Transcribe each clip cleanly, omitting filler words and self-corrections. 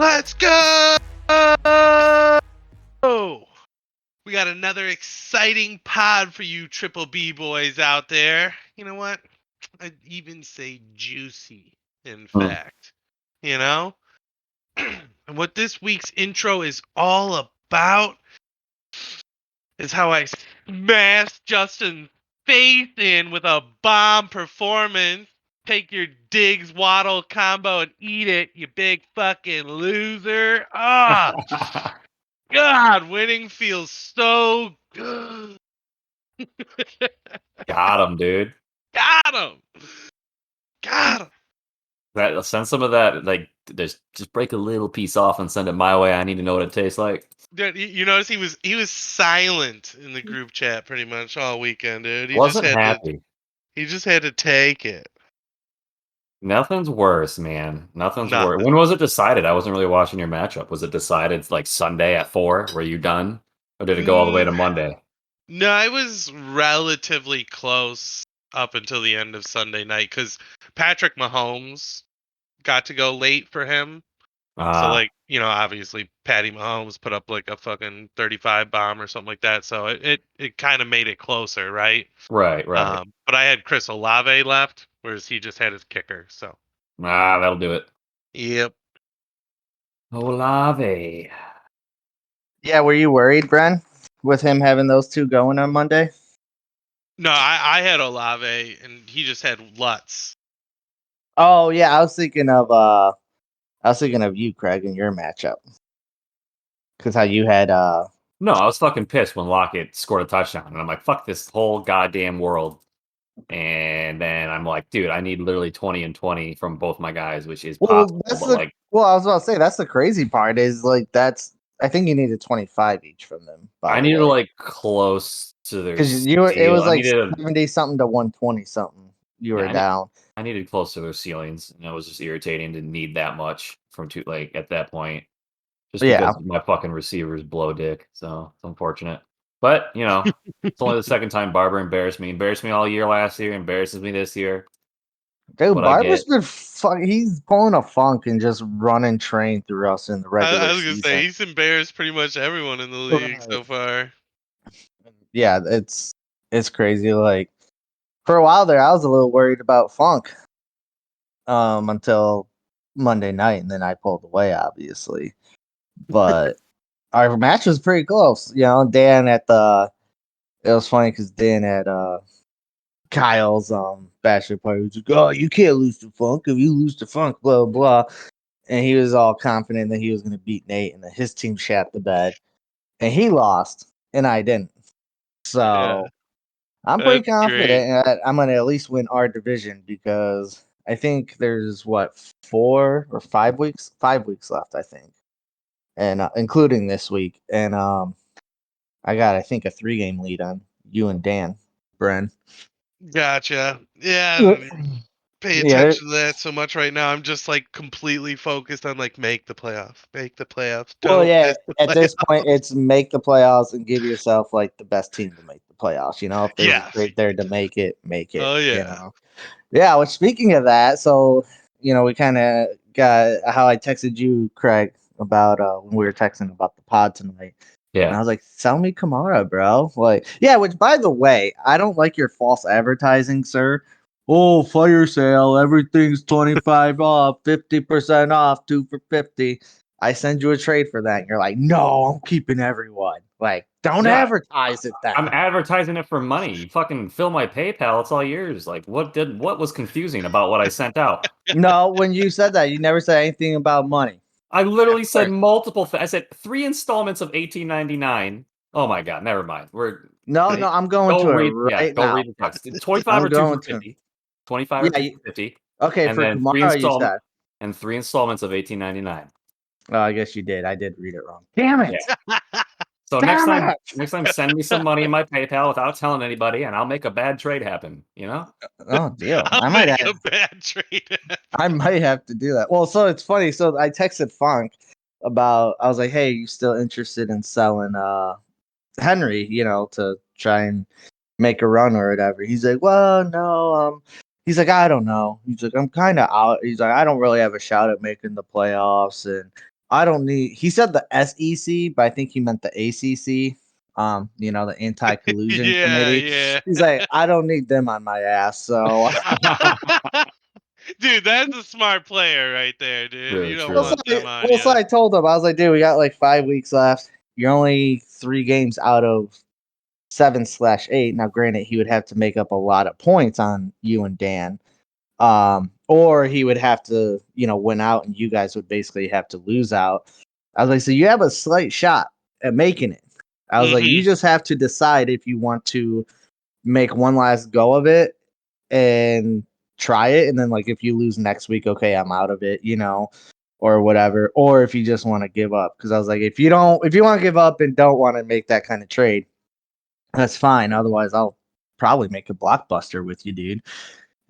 Let's go! We got another exciting pod for you Triple B boys out there. You know what? I'd even say juicy, in fact. You know? And what this week's intro is all about is how I smashed Justin's face in with a bomb performance. Take your Diggs Waddle combo and eat it, you big fucking loser. Ah, God, winning feels so good. Got him, dude. Got him. Got him. Send some of that. Like, just break a little piece off and send it my way. I need to know what it tastes like. Dude, you notice he was silent in the group chat pretty much all weekend, dude. Wasn't happy. He just had to take it. Nothing's worse, man. Nothing's worse. Nothing. When was it decided? I wasn't really watching your matchup. Was it decided like Sunday at 4? Were you done, or did it go all the way to Monday? No, I was relatively close up until the end of Sunday night because Patrick Mahomes got to go late for him. So, like, you know, obviously Patty Mahomes put up like a fucking 35 bomb or something like that. So it kind of made it closer, right? Right. But I had Chris Olave left, whereas he just had his kicker. So That'll do it. yep. Olave. Yeah, were you worried, Bren, with him having those two going on Monday? No, I had Olave and he just had Lutz. Oh yeah, I was thinking of you, Craig, in your matchup. Because how you had No, I was fucking pissed when Lockett scored a touchdown, and I'm like, fuck this whole goddamn world. And then I'm like, dude, I need literally 20 and 20 from both my guys, which is possible. I was about to say that's the crazy part is like I think you needed 25 each from them. I needed like close to their because it was like 70 something to 120 something. You were down. I needed close to their ceilings, and it was just irritating to need that much from two at that point. Just because my fucking receivers blow dick, so it's unfortunate. But you know, it's only the second time Barber embarrassed me. Embarrassed me all year last year. Embarrasses me this year. Dude, Barber's been he's pulling a funk and just running train through us in the regular season. I was gonna say he's embarrassed pretty much everyone in the league so far. Yeah, it's crazy. Like for a while there, I was a little worried about Funk. Until Monday night, and then I pulled away, obviously. But our match was pretty close. You know, Dan it was funny because Dan at Kyle's bachelor party was like, "Oh, you can't lose to Funk. If you lose to Funk, blah blah." And he was all confident that he was going to beat Nate, and that his team shat the bed, and he lost, and I didn't. So I'm pretty confident that I'm going to at least win our division because I think there's 4 or 5 weeks, 5 weeks left, I think, and including this week, and I got I think a 3-game lead on you and Dan, Bren. Gotcha. Yeah, I don't even pay attention to that so much right now. I'm just like completely focused on like make the playoffs. Well, yeah, at this point, it's make the playoffs and give yourself like the best team to make the playoffs. You know, if there's a trade there to make it. Oh yeah. You know? Yeah. Well, speaking of that, so you know, we kind of got how I texted you, Craig, about when we were texting about the pod tonight. Yeah. And I was like, sell me Kamara, bro. Like, yeah, which by the way, I don't like your false advertising, sir. Oh, fire sale, everything's 25 off, 50% off, 2 for 50. I send you a trade for that. And you're like, no, I'm keeping everyone. Like, don't advertise it then. I'm advertising it for money. You fucking fill my PayPal, it's all yours. Like, what was confusing about what I sent out? No, when you said that, you never said anything about money. I literally said multiple things. I said 3 installments of $18.99. Oh my god, never mind. No, I'm going to read right now. Go read the text. 25 or 2 for 50. 25 or 2 for 50. Okay, and for then Kamara, you said. And 3 installments of $18.99. Oh, I guess you did. I did read it wrong. Damn it! Yeah. So next time, send me some money in my PayPal without telling anybody, and I'll make a bad trade happen. You know? Oh, deal. I might make a bad trade. I might have to do that. Well, so it's funny. So I texted Funk about. I was like, "Hey, you still interested in selling Henry? You know, to try and make a run or whatever?" He's like, "Well, no. He's like, I don't know. He's like, I'm kind of out. He's like, I don't really have a shot at making the playoffs, and I don't need. He said the SEC, but I think he meant the ACC. The anti-collusion Yeah, committee. yeah. He's like, I don't need them on my ass. So Dude, that's a smart player right there, dude. Really You don't true. want them on so you. I told him, I was like, dude, we got like 5 weeks left. You're only 3 games out of 7/8. Now, granted, he would have to make up a lot of points on you and Dan. Or he would have to, win out and you guys would basically have to lose out. I was like, so you have a slight shot at making it. I was like, you Mhm. just have to decide if you want to make one last go of it and try it. And then, like, if you lose next week, okay, I'm out of it, or whatever. Or if you just want to give up. Cause I was like, if you want to give up and don't want to make that kind of trade, that's fine. Otherwise, I'll probably make a blockbuster with you, dude.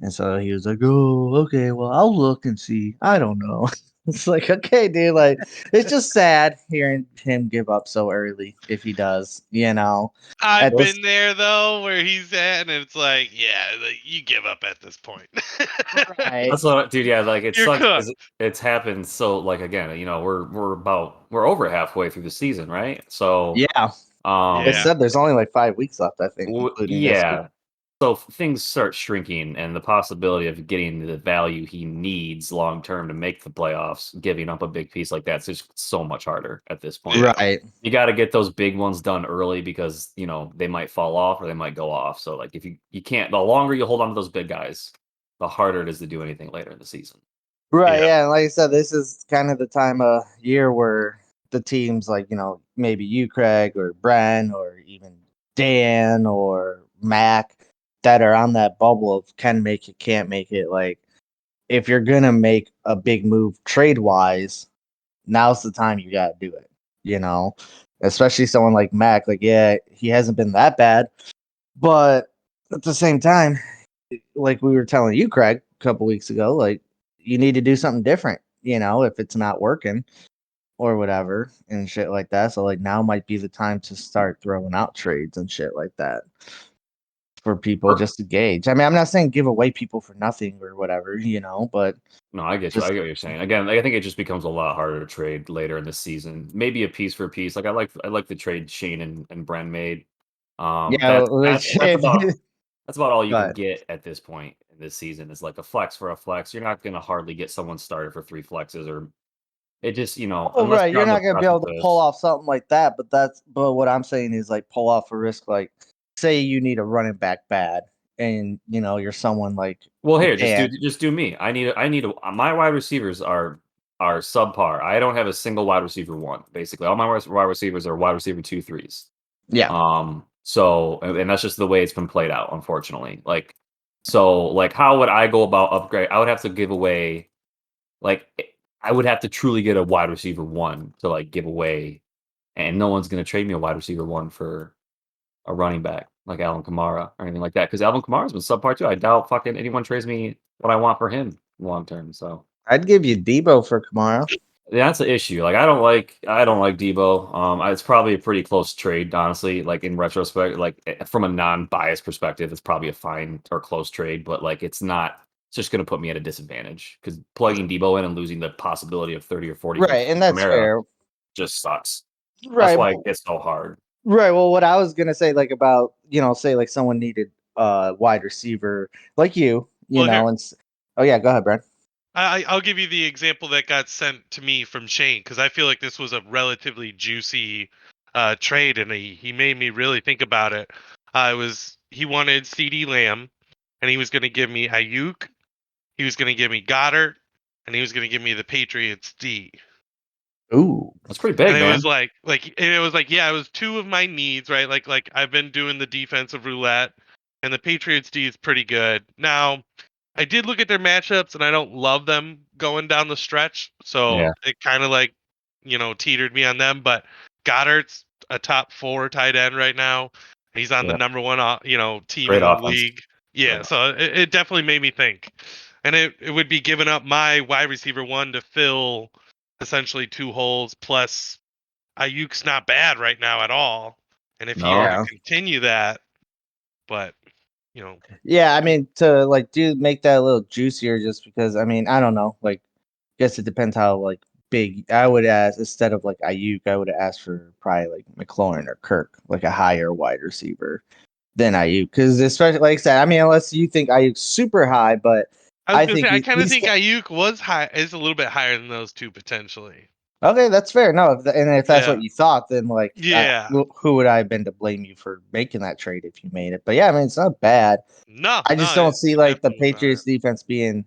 And so he was like, "Oh, okay, well, I'll look and see. I don't know." It's like, okay, dude, like it's just sad hearing him give up so early if he does, I've At this been there though, where he's at, and it's like, yeah, like, you give up at this point. right. That's what, dude. Yeah, like it You're sucks cooked. because it's happened. So, like again, we're over halfway through the season, right? So, Yeah. It Yeah. um, said there's only like 5 weeks left, I think, including this week. yeah. So things start shrinking, and the possibility of getting the value he needs long term to make the playoffs, giving up a big piece like that's just so much harder at this point. Yeah. Right. You got to get those big ones done early because they might fall off or they might go off. So like if you can't, the longer you hold on to those big guys, the harder it is to do anything later in the season. Right, Yeah. yeah, and like I said, this is kind of the time of year where the teams like, maybe you, Craig, or Bren, or even Dan or Mac that are on that bubble of can make it, can't make it. Like, if you're gonna make a big move trade wise, now's the time you gotta do it, you know? Especially someone like Mac, like, yeah, he hasn't been that bad, but at the same time, like we were telling you, Craig, a couple weeks ago, like you need to do something different, if it's not working or whatever and shit like that. So like now might be the time to start throwing out trades and shit like that for people Or- just to gauge. I mean, I'm not saying give away people for nothing or whatever, but No, I get you. I just get what you're saying. Again, like, I think it just becomes a lot harder to trade later in the season. Maybe a piece for piece. Like I like the trade Shane and Bren made. yeah, That's about all you can but get at this point in this season. Is like a flex for a flex. You're not going to hardly get someone started for 3 flexes, or it just oh unless right, you're you're on the not gonna be able to pull precipice. off something like that. But what I'm saying is like pull off a risk. Like say you need a running back bad, and you're someone like Well, here, Dan. just do me. My wide receivers are subpar. I don't have a single wide receiver one. Basically, all my wide receivers are wide receiver 2 3s. Yeah, So and that's just the way it's been played out, unfortunately. Like how would I go about upgrade? I would have to give away like I would have to truly get a wide receiver one to like give away, and no one's gonna trade me a wide receiver one for a running back like Alvin Kamara or anything like that. Because Alvin Kamara's been subpar too. I doubt fucking anyone trades me what I want for him long term. So I'd give you Debo for Kamara. yeah, that's the issue. Like I don't like Debo. It's probably a pretty close trade, honestly. Like in retrospect, like from a non-biased perspective, it's probably a fine or close trade. But like it's not. It's just going to put me at a disadvantage because plugging Debo in and losing the possibility of 30 or 40 for Right, and that's Kamara fair. just sucks. That's Right, why it gets so hard. right. Well, what I was gonna say, like about say like someone needed wide receiver like you, Well, here, oh yeah, go ahead, Brent. I'll give you the example that got sent to me from Shane because I feel like this was a relatively juicy trade, and he made me really think about it. He wanted CD Lamb, and he was going to give me Ayuk, he was going to give me Goddard, and he was going to give me the Patriots D. Ooh, That's pretty And big, it was man. like yeah, it was two of my needs, right? Like I've been doing the defensive roulette, and the Patriots D is pretty good. Now, I did look at their matchups, and I don't love them going down the stretch, so Yeah, it kind of like teetered me on them. But Goddard's a top 4 tight end right now. He's on the yeah. number one team Great in the offense. league. Yeah, Great. so it definitely made me think, and it would be giving up my wide receiver one to fill essentially 2 holes plus Ayuk's not bad right now at all. And if he were No, to yeah, continue that, but you know, yeah. I mean, to like do make that a little juicier, just because I mean, I don't know. Like, guess it depends how like big. I would ask instead of like Ayuk, I would ask for probably like McLaurin or Kirk, like a higher wide receiver than Ayuk. Because especially like I said, I mean, unless you think Ayuk's super high, but I was I gonna think say I kind of he's think Ayuk is a little bit higher than those two potentially. okay. That's fair. No, and if that's Yeah. what you thought, then like, Yeah. who would I have been to blame you for making that trade if you made it? But yeah, I mean, it's not bad. No, I just no, don't it, see it like the definitely was higher. Patriots defense being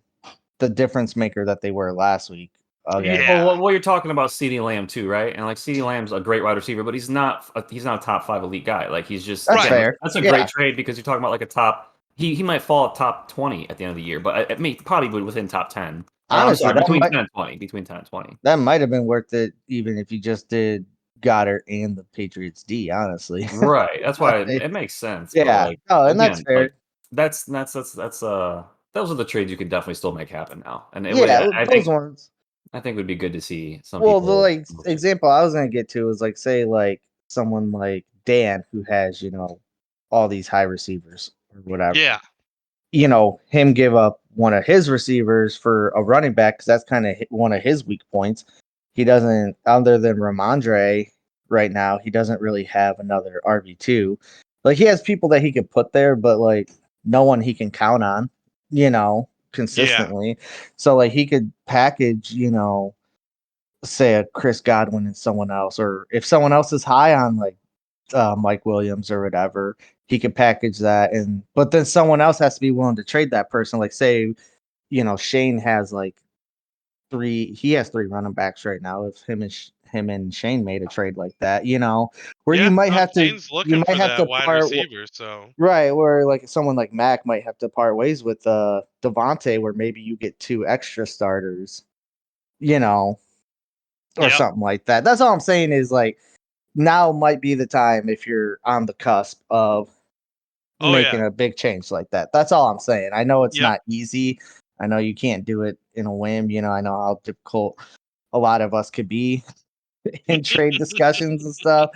the difference maker that they were last week. Again, Yeah. Well, you're talking about CeeDee Lamb too, right? And like CeeDee Lamb's a great wide receiver, but he's not a top 5 elite guy. Like he's just that's again, Right. fair. that's a Yeah, great trade because you're talking about like a top. He might fall top 20 at the end of the year, but I mean probably would within top 10. Or I'm honestly, sorry, between 10 and 20. Between 10 and 20. that might have been worth it even if you just did Goddard and the Patriots D. Honestly, Right. That's why Like, it makes sense. But yeah. like Oh, and that's again, fair. like that's those are the trades you can definitely still make happen now. And it would Yeah, I those think ones. it would be good to see some Well, the people. like example I was gonna get to is like say like someone like Dan who has all these high receivers or whatever. Yeah. Him give up one of his receivers for a running back because that's kind of one of his weak points. He doesn't, other than Ramondre right now, he doesn't really have another RB2. Like he has people that he could put there, but like no one he can count on, Yeah. consistently. So like he could package, say a Chris Godwin and someone else, or if someone else is high on like Mike Williams or whatever, he could package that. But then someone else has to be willing to trade that person. Like say, Shane has like he has three running backs right now. If him and Shane made a trade like that, where Yeah. No, Shane's you looking might for have to that wide part receiver, so right, where like someone like Mac might have to part ways with Devontae, where maybe you get two extra starters, you know, or yep. something like that. That's all I'm saying is like now might be the time if you're on the cusp of Oh yeah. making a big change like that. That's all I'm saying. I know it's Yep. not easy. I know you can't do it in a whim. I know how difficult a lot of us could be in trade discussions and stuff.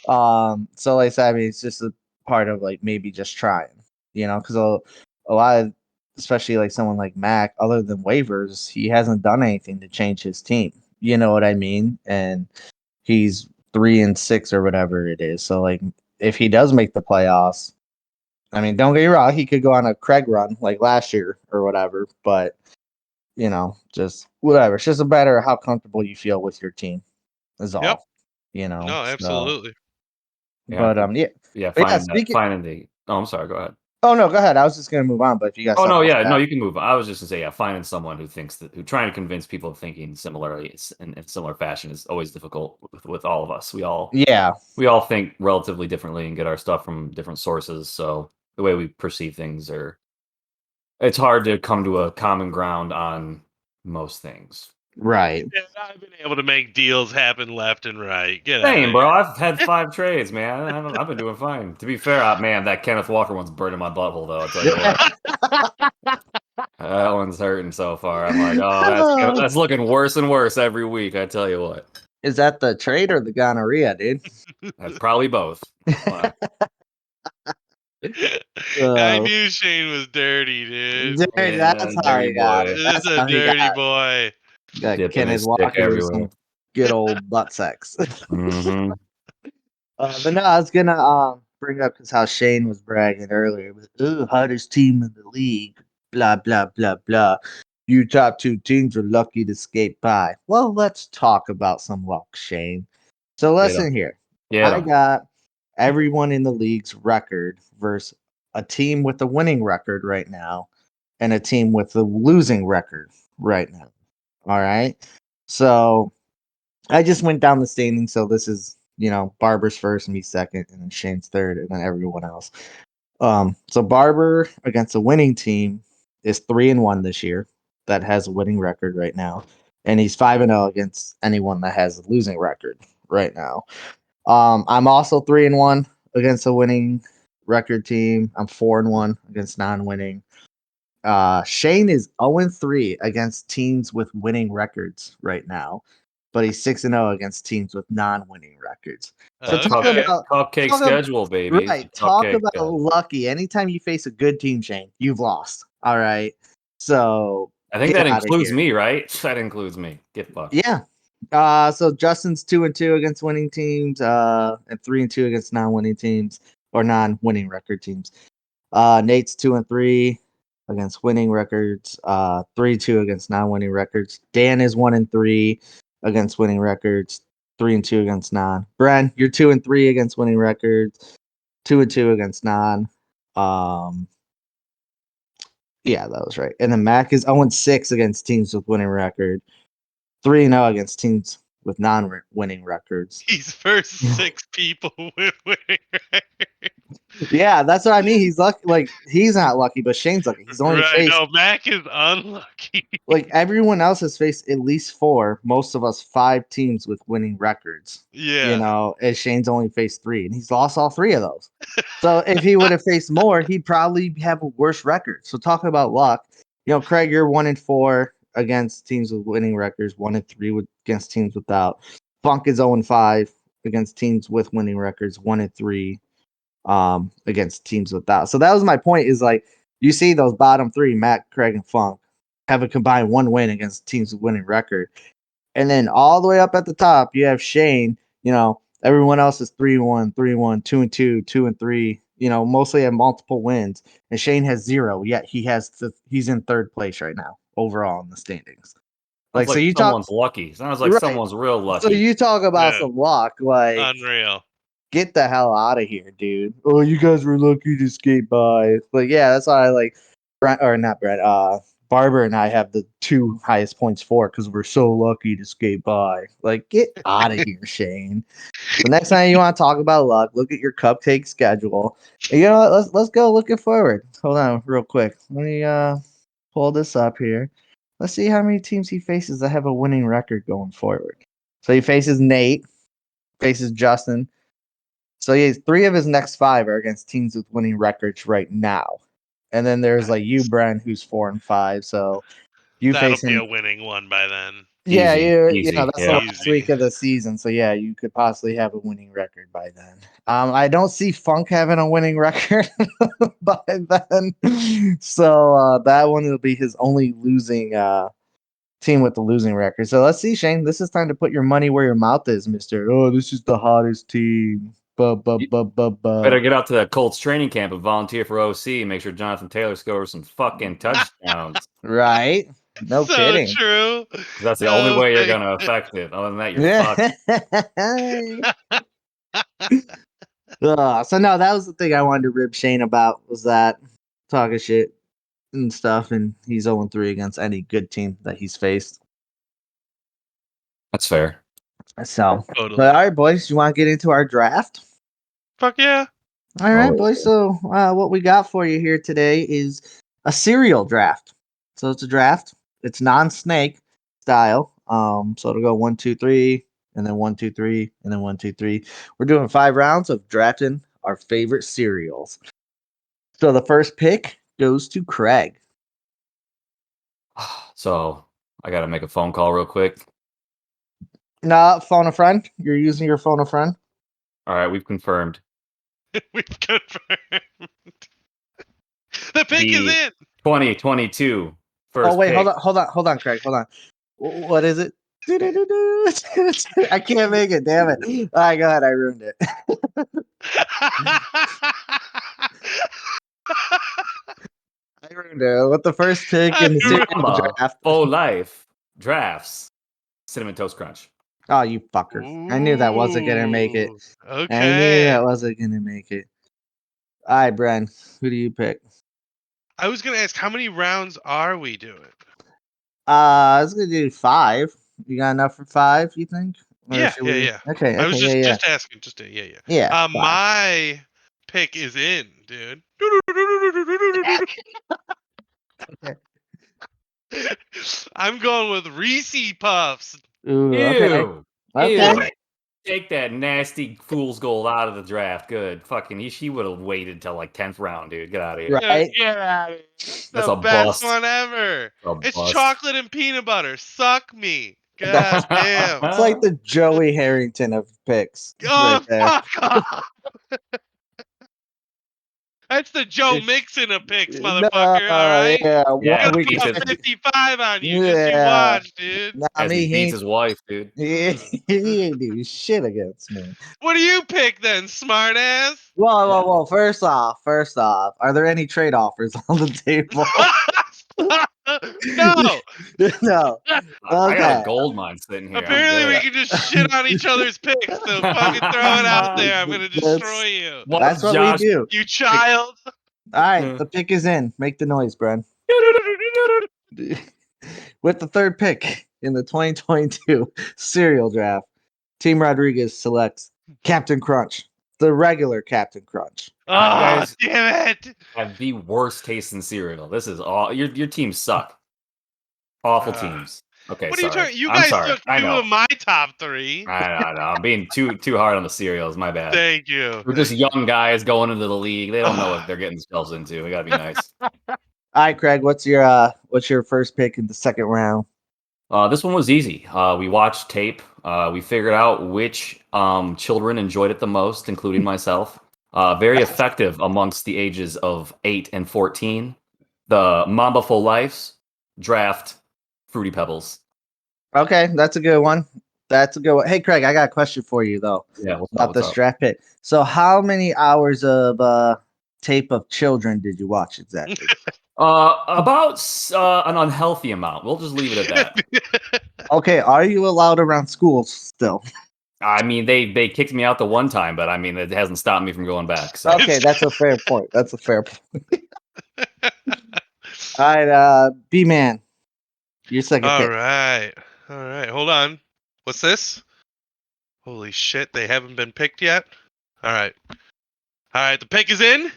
So like I said, I mean, it's just a part of like maybe just trying, because a lot of, especially like someone like Mac, other than waivers, he hasn't done anything to change his team. You know what I mean? And he's 3-6 or whatever it is. So like, if he does make the playoffs, I mean, don't get me wrong, he could go on a Craig run like last year or whatever, but just whatever. It's just a matter of how comfortable you feel with your team is Yep. all. No, So absolutely. Yeah. but yeah. Yeah, But yeah, finding the oh, I'm sorry, go ahead. oh no, go ahead. I was just gonna move on, but if you got Oh no, something else yeah, to no, add. you can move on. I was just gonna say, yeah, finding someone who trying to convince people of thinking similarly in similar fashion is always difficult with all of us. Yeah, We all think relatively differently and get our stuff from different sources. So the way we perceive things it's hard to come to a common ground on most things. right. Yeah, I've been able to make deals happen left and right. Get out of Same, bro. here. I've had 5 trades, man. I've been doing fine. To be fair, man, that Kenneth Walker one's burning my butthole, though. I'll tell you what. That one's hurting so far. I'm like, oh, that's looking worse and worse every week. I tell you what. Is that the trade or the gonorrhea, dude? That's probably both. But, I So, knew Shane was dirty, dude. dude, yeah, that's how dirty he got boy it. This is That's a how he dirty got boy. dipping Kenneth his stick Walker with everywhere. some good old butt sex. Mm-hmm. But no, I was gonna bring up because how Shane was bragging earlier. Ooh, hottest team in the league. Blah blah blah blah. You top two teams are lucky to skate by. Well, let's talk about some luck, Shane. So Get him. listen here. Get I him. got everyone in the league's record versus a team with a winning record right now and a team with a losing record right now. All right. So I just went down the standing. So this is, Barber's first, me second, and then Shane's third, and then everyone else. So Barber against a winning team is 3-1 this year. That has a winning record right now, and he's 5-0 against anyone that has a losing record right now. I'm also 3-1 against a winning record team. I'm 4-1 against non-winning. Shane is 0-3 against teams with winning records right now, but he's 6-0 against teams with non-winning records. So That talk Okay. about cupcake talk about schedule, baby. It's right. a Talk cupcake about schedule. lucky. Anytime you face a good team, Shane, you've lost. All right. So I think get that out of includes here. me, right? That includes me. Get fucked. Yeah. So Justin's 2-2 against winning teams, and 3-2 against non-winning teams or non-winning record teams. Nate's 2-3 against winning records. 3-2 against non-winning records. Dan is 1-3 against winning records. 3-2 against non. Bren, you're 2-3 against winning records. 2-2 against non. Yeah, that was right. And then Mac is 0-6 against teams with winning record. 3-0 against teams with non-winning records. He's first 6 people with winning records. Yeah, that's what I mean. He's lucky. Like he's not lucky, but Shane's lucky. He's only Right, faced no, Mac is unlucky. like everyone else has faced at least 4. Most of us 5 teams with winning records. You Yeah. know, and Shane's only faced 3, and he's lost all 3 of those. So if he would have faced more, he'd probably have a worse record. So talking about luck, you know, Craig, you're 1-4 against teams with winning records, 1-3 against teams without. Funk is 0-5 against teams with winning records, 1-3 against teams without. So that was my point. Is like you see those bottom 3, Matt, Craig, and Funk, have a combined 1 win against teams with winning record, and then all the way up at the top, you have Shane. You know, everyone else is 3-1, 3-1, 2-2, 2-3. You know, mostly have multiple wins, and Shane has 0. Yet he's in 3rd place right now overall in the standings. Sounds Like so, like you talk someone's lucky. Sounds like right. someone's real So lucky. you talk about Yeah. some luck, like Unreal. get the hell out of here, dude. Oh, you guys were lucky to skate by. Like, yeah, that's why I like Brent, or not Brent, Barber and I have the 2 highest points for because we're so lucky to skate by. Like, get out of here, Shane. The next time you want to talk about luck, look at your cupcake schedule. And you know what? Let's go looking forward. Hold on real quick. Let me pull this up here. Let's see how many teams he faces that have a winning record going forward. So he faces Nate, faces Justin. So he has 3 of his next 5 are against teams with winning records right now. And then there's like you, Bren, who's 4-5. So you That'll be facing a winning one by then. yeah, Easy, you know easy. that's the Yeah. last week of the season. So yeah, you could possibly have a winning record by then. I don't see Funk having a winning record by then. So that one will be his only losing team with the losing record. So let's see, Shane. This is time to put your money where your mouth is, Mister. Oh, this is the hottest team. Better get out to that Colts training camp and volunteer for OC and make sure Jonathan Taylor scores some fucking touchdowns. Right? No So kidding. true. 'Cause that's the only way you're thank- gonna affect it. Other than that, you're fucked. So no, that was the thing I wanted to rib Shane about was that talking shit and stuff, and he's 0-3 against any good team that he's faced. That's fair. So, Totally. but all right, boys, you want to get into our draft? Fuck yeah. All right, Oh, boys. So, what we got for you here today is a serial draft. So it's a draft. It's non-snake style. So it'll go 1, 2, 3, and then 1, 2, 3, and then 1, 2, 3. We're doing 5 rounds of drafting our favorite cereals. So the first pick goes to Craig. So I gotta make a phone call real quick. Nah, phone a friend. You're using your phone a friend. All right, we've confirmed. We've confirmed. The pick is The in. 2022 first Oh wait, pick. hold on, Craig. Hold on. What is it? I can't make it. Damn it! All right, go ahead. I ruined it. I ruined it. With the first pick in the serial Mama draft. Oh Life drafts Cinnamon Toast Crunch. Oh, you fucker! I knew that wasn't gonna make it. Ooh, I knew okay. that wasn't gonna make it. All right, Bren. Who do you pick? I was gonna ask, how many rounds are we doing? I was gonna do 5. You got enough for 5? You think? Or Yeah, should yeah, we? yeah. Okay. I was Okay. Yeah. just asking, yeah, yeah. Yeah. 5. My pick is in, dude. I'm going with Reese Puffs. Ooh. Okay. Ew. Okay. Ew. Take that nasty fool's gold out of the draft. Good. Fucking, she would have waited till like 10th round, dude. Get out of here. Right. Get out of here. That's The a best bust. one ever. A It's bust. chocolate and peanut butter. Suck me. That's God damn. it's like the Joey Harrington of picks Oh, right there. fuck off. That's the Joe Mixon of picks, No, motherfucker. All right. yeah, Yeah, one week. beats Got his, 55 on you. Just you Yeah, watch, dude. nah, as me, he beats his wife, dude. he ain't do shit against me. What do you pick then, smartass? Well. First off, are there any trade offers on the table? No. No. I got Okay. a gold mine sitting here. I'm Apparently, we good. can just shit on each other's picks. So fucking throw it out there. I'm gonna destroy you. That's what we Josh? do. You child. All right, the pick is in. Make the noise, Bren. With the third pick in the 2022 cereal draft, Team Rodriguez selects Captain Crunch, the regular Captain Crunch. You Oh, guys damn it. have the worst taste in cereal. This is all your teams suck. Awful teams. Okay, What are you sorry. talking? You I'm guys sorry. took I 2 know. of my top 3. I know. I'm being too hard on the cereals. My bad. Thank you. We're just young guys going into the league. They don't know what they're getting themselves into. We gotta be nice. All right, Craig, what's your first pick in the second round? This one was easy. We watched tape. We figured out which children enjoyed it the most, including myself. Very effective amongst the ages of 8 and 14. The Mamba Full Lives draft Fruity Pebbles. Okay, that's a good one. That's a good one. Hey, Craig, I got a question for you though Yeah, what's about up? the draft pick. So, how many hours of tape of children did you watch exactly? About an unhealthy amount. We'll just leave it at that. Okay, are you allowed around schools still? I mean, they kicked me out the one time, but I mean, it hasn't stopped me from going back. So Okay, that's a fair point. That's a fair point. All right, B man, your second All pick. right. All right. Hold on. What's this? Holy shit, they haven't been picked yet. All right. All right, the pick is in.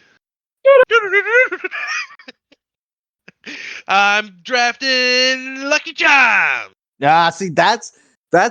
I'm drafting Lucky Charms. See, that's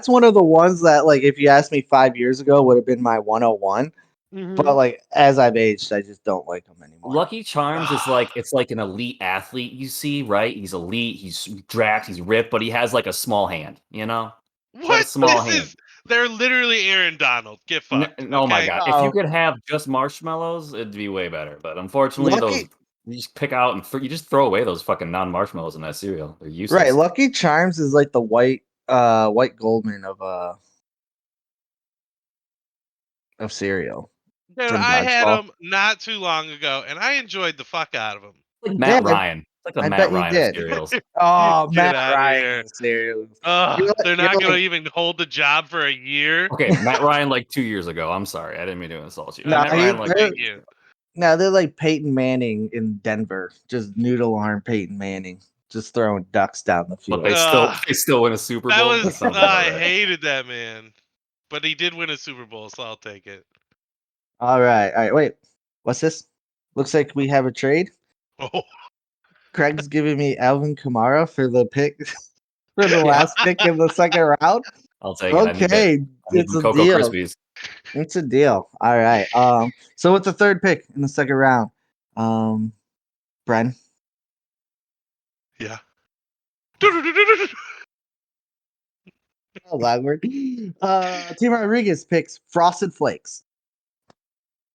one of the ones that, like, if you asked me 5 years ago, would have been my 101. But like, as I've aged, I just don't like them anymore. Lucky Charms is like it's like an elite athlete. You see, right? He's elite. He's jacked. He's ripped, but he has like a small hand. You know, he's got a What? small This hand. is. They're literally Aaron Donald. Get fucked. Oh my Okay? god! If you could have just marshmallows, it'd be way better. But unfortunately, those you just pick out and you just throw away those fucking non-marshmallows in that cereal. They're useless. Right, Lucky Charms is like the white Goldman of cereal. Dude, From I had dodgeball. them not too long ago, and I enjoyed the fuck out of them. Like Matt Yeah, Ryan. It's like the I Matt bet you Ryan of did. cereals. Oh, Get Matt outta Ryan here. cereal. They're not gonna even hold the job for a year. Okay, Matt Ryan like 2 years ago. I'm sorry, I didn't mean to insult you. No, Matt Ryan like Thank you. No, they're like Peyton Manning in Denver, just noodle arm Peyton Manning, just throwing ducks down the but field. they still win a Super That Bowl. was That sounds about I right. hated that man, but he did win a Super Bowl, so I'll take it. All right. Wait, what's this? Looks like we have a trade. Oh, Craig's giving me Alvin Kamara for the pick for the last pick in the second round. I'll take it. I Okay, need it's some a Cocoa deal. Krispies. It's a deal. All right. So with the third pick in the second round, Bren. yeah. Oh, that word. Team Rodriguez picks Frosted Flakes.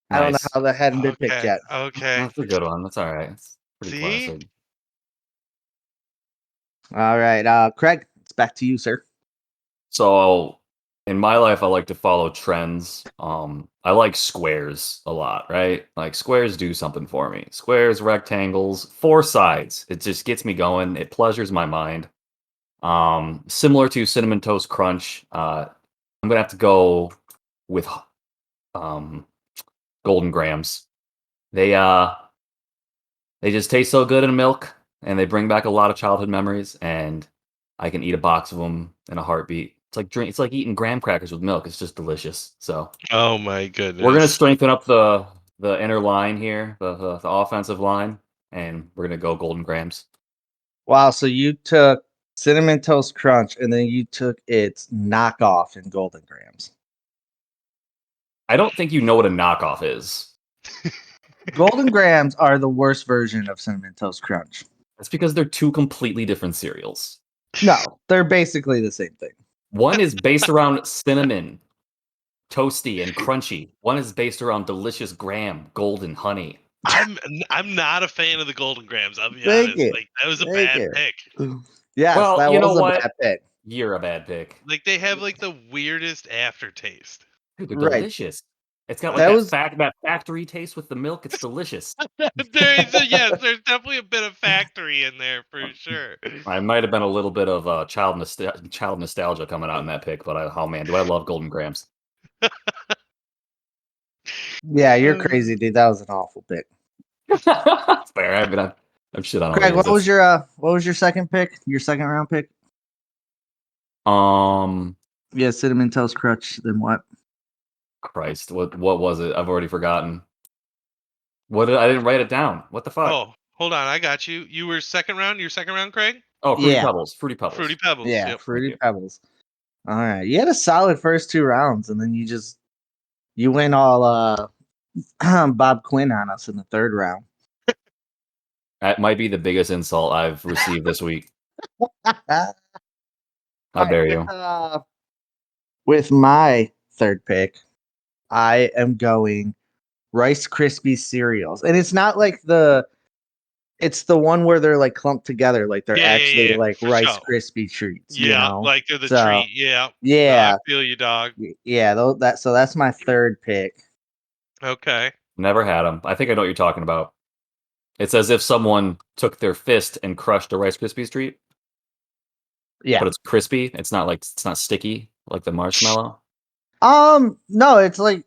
I don't know Nice. how that hadn't been picked yet. Okay. That's a good one. That's all right. It's pretty See? classic. All right, Craig, it's back to you, sir. So in my life, I like to follow trends. I like squares a lot, right? Like squares do something for me. Squares, rectangles, 4 sides. It just gets me going. It pleasures my mind. Similar to Cinnamon Toast Crunch, I'm gonna have to go with Golden Grams. They just taste so good in milk, and they bring back a lot of childhood memories. And I can eat a box of them in a heartbeat. It's like eating graham crackers with milk. It's just delicious. So Oh my goodness. we're gonna strengthen up the inner line here, the offensive line, and we're gonna go Golden Grams. Wow, so you took Cinnamon Toast Crunch and then you took its knockoff in Golden Grams. I don't think you know what a knockoff is. Golden Grams are the worst version of Cinnamon Toast Crunch. That's because they're 2 completely different cereals. No, they're basically the same thing. One is based around cinnamon, toasty and crunchy. One is based around delicious graham, golden honey. I'm not a fan of the Golden Grams. I'll be Thank honest. you. Like that was a Thank bad you. pick. Yes, Well, that you know was a what? bad pick. You're a bad pick. Like they have like the weirdest aftertaste. Dude, they're Right. delicious. It's got like That that was that factory taste with the milk. It's delicious. There's there's definitely a bit of factory in there for sure. I might have been a little bit of child nostalgia coming out in that pick, but oh man, do I love Golden Grams? yeah, you're crazy, dude. That was an awful pick. Fair. I mean, I'm shit on Craig, Oreos. what was your second pick? Your second round pick? Yeah, cinnamon toast crunch. Then what? Christ, what was it? I've already forgotten. I didn't write it down. What the fuck? Oh, hold on, I got you. You were second round. Your second round, Craig. Oh, Fruity Yeah. Pebbles. Fruity Pebbles. Fruity Pebbles. Yeah, Yep. Fruity Pebbles. All right, you had a solid first two rounds, and then you went all Bob Quinn on us in the third round. That might be the biggest insult I've received this week. How dare you? With my third pick, I am going Rice Krispies cereals, and it's not like it's the one where they're like clumped together, like they're actually like for Rice sure. Krispie treats. Yeah, you know? like they're the So, treat. Yeah. Yeah, I feel you, dog. yeah. So that's my third pick. Okay. Never had them. I think I know what you're talking about. It's as if someone took their fist and crushed a Rice Krispies treat. Yeah. But it's crispy. It's not sticky like the marshmallow. No, it's like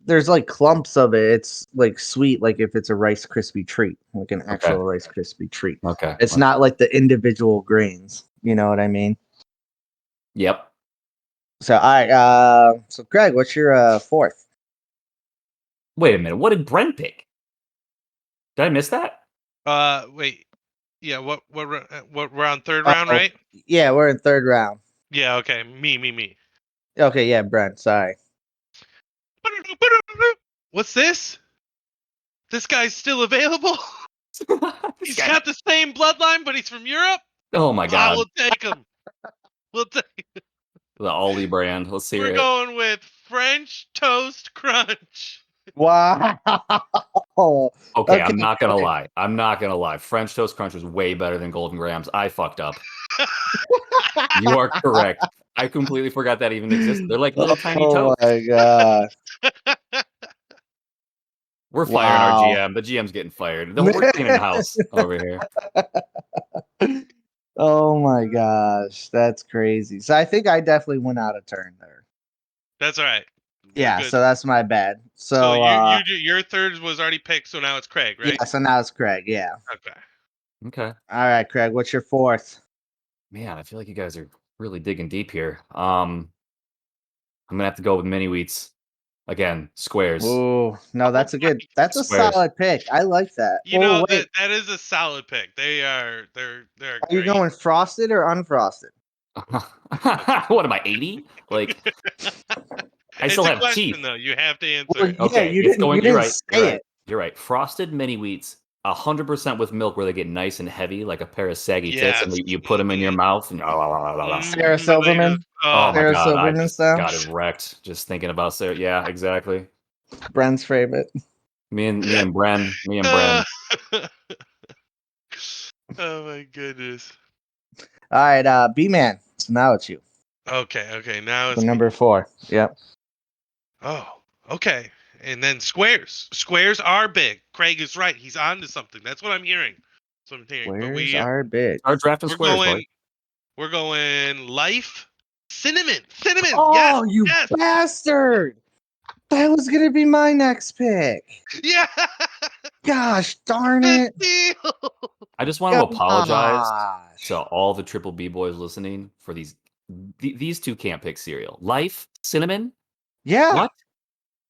there's like clumps of it. It's like sweet, like if it's a Rice Krispie treat, like an actual Rice Krispie treat. Okay. It's not like the individual grains. You know what I mean? Yep. So so Greg, what's your fourth? Wait a minute. What did Brent pick? Did I miss that? Wait. Yeah. What we're on third round, right? Yeah, we're in third round. Yeah. Okay. Me. Okay, yeah, Brent. Sorry. What's this? This guy's still available? He's got the same bloodline, but he's from Europe? Oh my god. We'll take him. We'll take The Aldi brand. Let's hear We're it. going with French Toast Crunch. Wow. Okay, I'm not gonna lie. I'm not gonna lie. French Toast Crunch was way better than Golden Grams. I fucked up. You are correct. I completely forgot that even existed. They're like little tiny toasts. Oh my god. We're firing our GM. The GM's getting fired. We're cleaning the house over here. Oh my gosh, that's crazy. So I think I definitely went out of turn there. That's all right. Yeah, so that's my bad. So your third was already picked, so now it's Craig, right? Yeah, so now it's Craig. Yeah. Okay. All right, Craig. What's your fourth? Man, I feel like you guys are really digging deep here. I'm gonna have to go with mini wheats again. Squares. Oh no, that's a Squares. solid pick. I like that. You know that is a solid pick. They're Are you going frosted or unfrosted? What am I, 80? Like I still have teeth. Though. You have to answer. Well, yeah, Okay, you didn't say it. You're right. Frosted mini wheats, 100% with milk, where they get nice and heavy, like a pair of saggy tits, and you put them in your mouth. And Sarah Silverman. Oh my Sarah god, Silverman I just style? got it wrecked just thinking about Sarah. Yeah, exactly. Bren's favorite. Me and Bren. Oh my goodness. All right, B Man. So now it's you. Okay. Now it's number 4. Yep. Oh, okay. And then squares. Squares are big. Craig is right. He's on to something. That's what I'm hearing. That's what I'm hearing. Squares are big. Start drafting squares, boy. We're going life. Cinnamon. Oh, yes, bastard. That was going to be my next pick. Yeah. Gosh darn it. I just want to apologize to all the Triple B boys listening for these two can't pick cereal. Life, cinnamon? Yeah. What?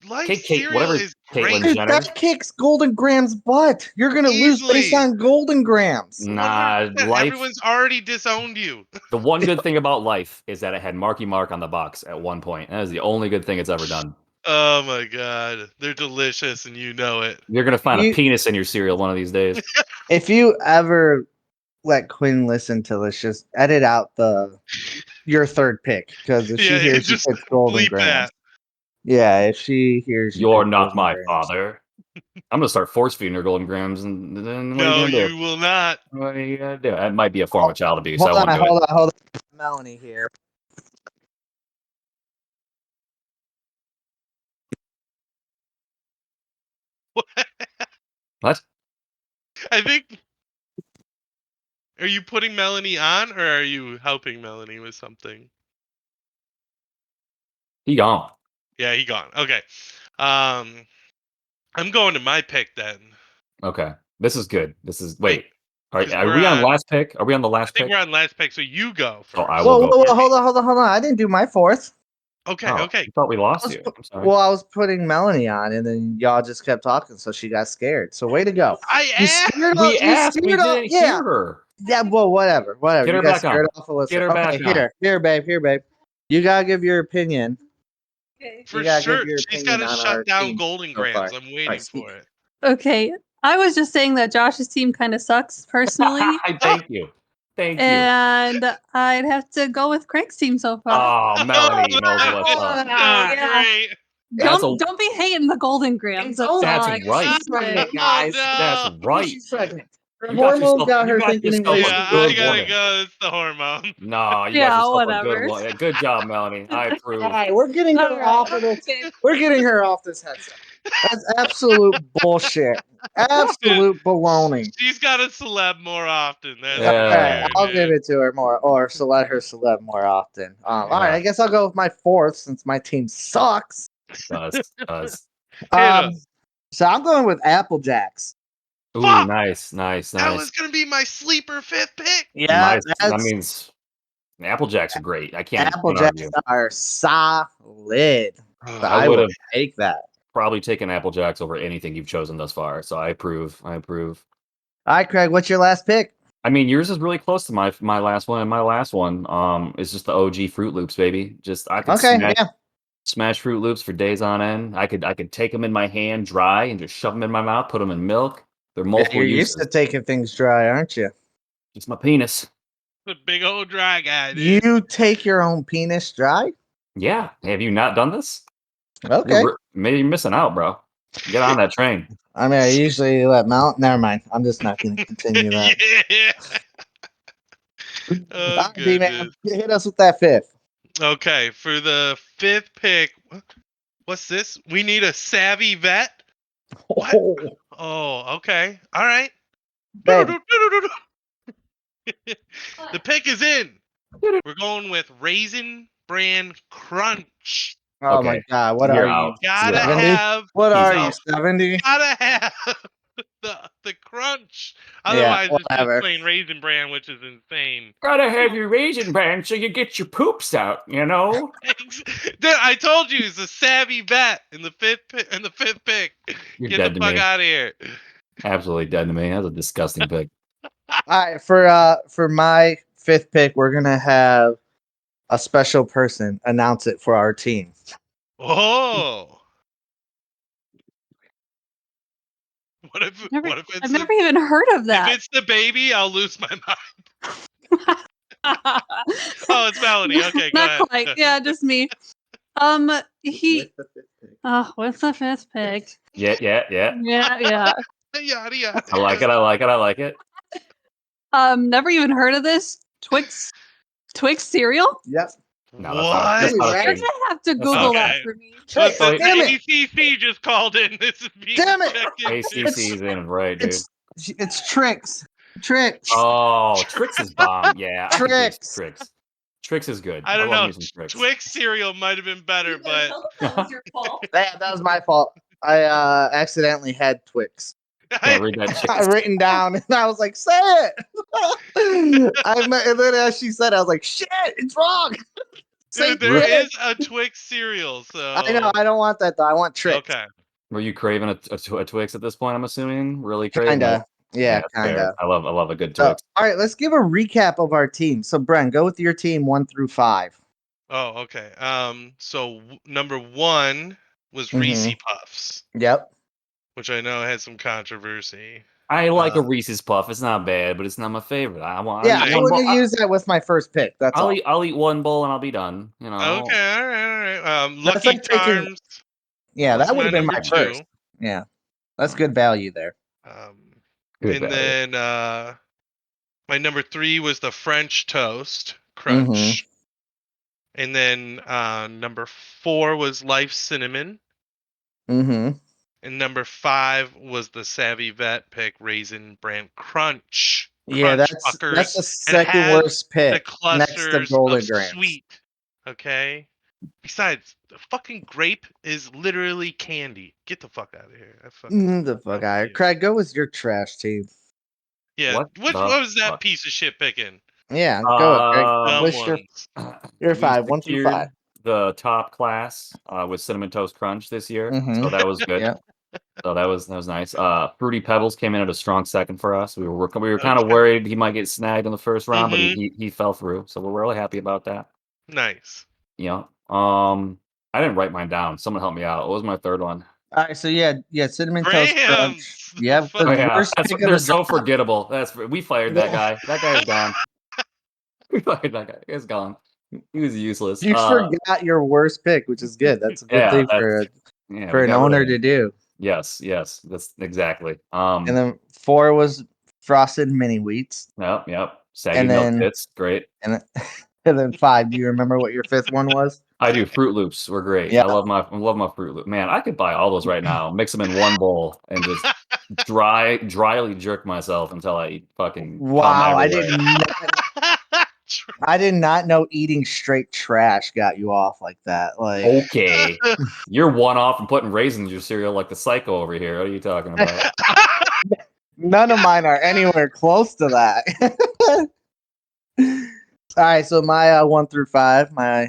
Life cereal is great. That kicks Golden Grams' butt. You're going to lose based on Golden Grams. Nah, Life. Everyone's already disowned you. The one good thing about Life is that it had Marky Mark on the box at one point. That is the only good thing it's ever done. Oh my god. They're delicious and you know it. You're going to find a penis in your cereal one of these days. If you ever let Quinn listen to this, just edit out your third pick, because if she hears you put Golden Grams. Yeah, if she hears you're not my father. I'm gonna start force feeding her Golden Grams, and then what are you No, gonna do? you will not. What are you gonna do? That might be a form of child abuse. I Hold won't on, do it. hold on. Melanie here. What? I think. Are you putting Melanie on, or are you helping Melanie with something? He gone. Yeah, he gone. Okay. I'm going to my pick then. Okay. This is good. This is Wait, wait. because Are we're we on on. last pick? Are we on the I last think pick? we're on last pick, so you go Oh, I first. will go. Whoa, First. hold on. I didn't do my fourth. Okay, Oh, okay. I thought we lost you. I'm sorry. Well, I was putting Melanie on, and then y'all just kept talking, so she got scared. So way to go. I You asked. scared We off. You asked. We scared off. didn't Yeah. hear her. Yeah. Well, whatever. Get You her got back scared on. off a listener. Get her Okay, back on. here, babe. You gotta give your opinion. Okay. For You gotta give sure. your She's got opinion to on our shut down team Golden so Grams. far. I'm waiting speak. for it. Okay. I was just saying that Josh's team kind of sucks personally, Thank you. Thank you. and I'd have to go with Craig's team so far. Oh, Melanie knows That what's is up. so Yeah. great. That's Don't be hating the Golden Grams. It's That's only- all That's I right. can say. guys. That's Oh, no. right. She's pregnant. Her You got hormones yourself. got You her got thinking in yourself ways Yeah, a she I good didn't. gotta woman. go. It's the hormone. No, you got Yeah, yourself a whatever. good one. Good job, Melanie. I approve. All right, we're getting her All right. off of this. Okay. We're getting her off this headset. That's absolute bullshit. Absolute baloney. She's got to celeb more often. That's Yeah. for Okay, sure, I'll dude. give it to her more, or let her celeb more often. All right, I guess I'll go with my fourth since my team sucks. Does. Hit Um, us. so I'm going with Apple Jacks. Ooh, Fuck! nice. That was gonna be my sleeper fifth pick. Yeah, That that's means Apple Jacks are great. I can't Apple Jacks argue. are solid. So I I would will have take that. probably taken Apple Jacks over anything you've chosen thus far. So I approve. All right, Craig, what's your last pick? I mean, yours is really close to my last one, and my last one is just the OG Fruit Loops, baby. Just I could smash Fruit Loops for days on end. I could take them in my hand dry and just shove them in my mouth, put them in milk. They're multiple You're uses. used to taking things dry, aren't you? It's my penis. The big old dry guy, dude. You take your own penis dry? Yeah. Have you not done this? Okay. Maybe you're missing out, bro. Get on that train. I mean, I usually let Mount. Never mind. I'm just not going to continue that. Yeah. Oh, D-man, goodness. hit us with that fifth. Okay, for the fifth pick, what's this? We need a savvy vet. What? Oh, okay. All right. Babe. The pick is in. We're going with Raisin Bran Crunch. Oh Okay. my God! What You're are out. you? Gotta 70? have. What He's are you? out. 70? Gotta have the crunch. Yeah, Otherwise, it's whatever. just plain Raisin Bran, which is insane. Gotta have your Raisin Bran so you get your poops out, you know? I told you he's a savvy vet in the fifth pick. You're Get dead the to fuck me. out of here. Absolutely dead to me. That's a disgusting pick. All right, for my fifth pick, we're gonna have a special person announce it for our team. Oh. What if I've it's never even heard of if that. it's the baby? I'll lose my mind. Oh, it's Melanie. Okay, go Not ahead. quite. Yeah, just me. He. Oh, what's the fifth pick? Yeah. Yeah. Yada yada. I like it. Never even heard of this Twix cereal. Yep. No, What? that's not a You're thing. gonna have to That's Google not- that Okay. for me. Hey, Listen, damn the it! ACC just called in. This is being Damn it! checked into. ACC's in, right, dude. It's tricks. Oh, Trix is bomb. Yeah, I can dig Tricks. some Trix. Trix is good. I don't love know. me some Trix. Twix cereal might have been better, but That was your fault. That was my fault. I accidentally had Twix. Can't read that shit. I written down, and I was like, "Say it." And then as she said, I was like, "Shit, it's wrong." Say dude, there Twix. is a Twix cereal. So I know. I don't want that though. I want Tricks. Okay. Were you craving a Twix at this point? I'm assuming. Really craving. Kinda. Yeah, that's fair. kinda. I love a good Twix. All right, let's give a recap of our team. So, Bren, go with your team 1 through 5. Oh, okay. So number 1 was Reese Puffs, Yep. which I know had some controversy. I like a Reese's Puff. It's not bad, but it's not my favorite. Yeah, I'll eat I one wouldn't bowl. use that with my first pick. That's all. I'll eat one bowl and I'll be done. You know. Okay, all right. That's Lucky like taking- Charms. Yeah, was that would have been number my 2. first. Yeah. That's good value there. Good And value. then my number 3 was the French toast Mm-hmm. crunch. And then number 4 was Life Cinnamon. Mm-hmm. And number 5 was the Savvy Vet pick Raisin Bran Crunch. Yeah, Crunch that's fuckers. the And second has worst the pick next to clusters of Golden Grams. sweet. Okay? Besides, the fucking grape is literally candy. Get the fuck out of here. I fucking The fuck don't out. believe it. Craig, go with your trash team. Yeah, What what the was that fuck? piece of shit picking? Yeah, go ahead, Craig. Dumb List ones. your We 5, 1 through 5. secured the top class with Cinnamon Toast Crunch this year, Mm-hmm. so that was good. Yeah. So that was nice. Fruity Pebbles came in at a strong second for us. We were kind of Okay. worried he might get snagged in the first round, but Mhm. he fell through. So we're really happy about that. Nice. Yeah. I didn't write mine down. Someone help me out. What was my third one? All right, so yeah, Cinnamon Toast Crunch. Grams. Yep, Fuck. Oh the yeah, worst pick of they're the so draft. forgettable. We fired that guy. That guy is gone. We fired that guy. He's gone. He was useless. You forgot your worst pick, which is good. That's a good Yeah, thing that's for we an got rid owner of to him. do. Yes, that's exactly. And then 4 was frosted mini wheats, Yep. Saggy and milk then tits, great. and then 5. Do you remember what your 5th one was? I do. Fruit Loops were great. Yeah. I love my Fruit Loop. Man, I could buy all those right now, mix them in one bowl, and just dryly jerk myself until I fucking come Wow, everywhere. I did not know eating straight trash got you off like that. Like, Okay, you're one off from putting raisins in your cereal like the psycho over here. What are you talking about? none of mine are anywhere close to that. All right, so my 1 through 5, my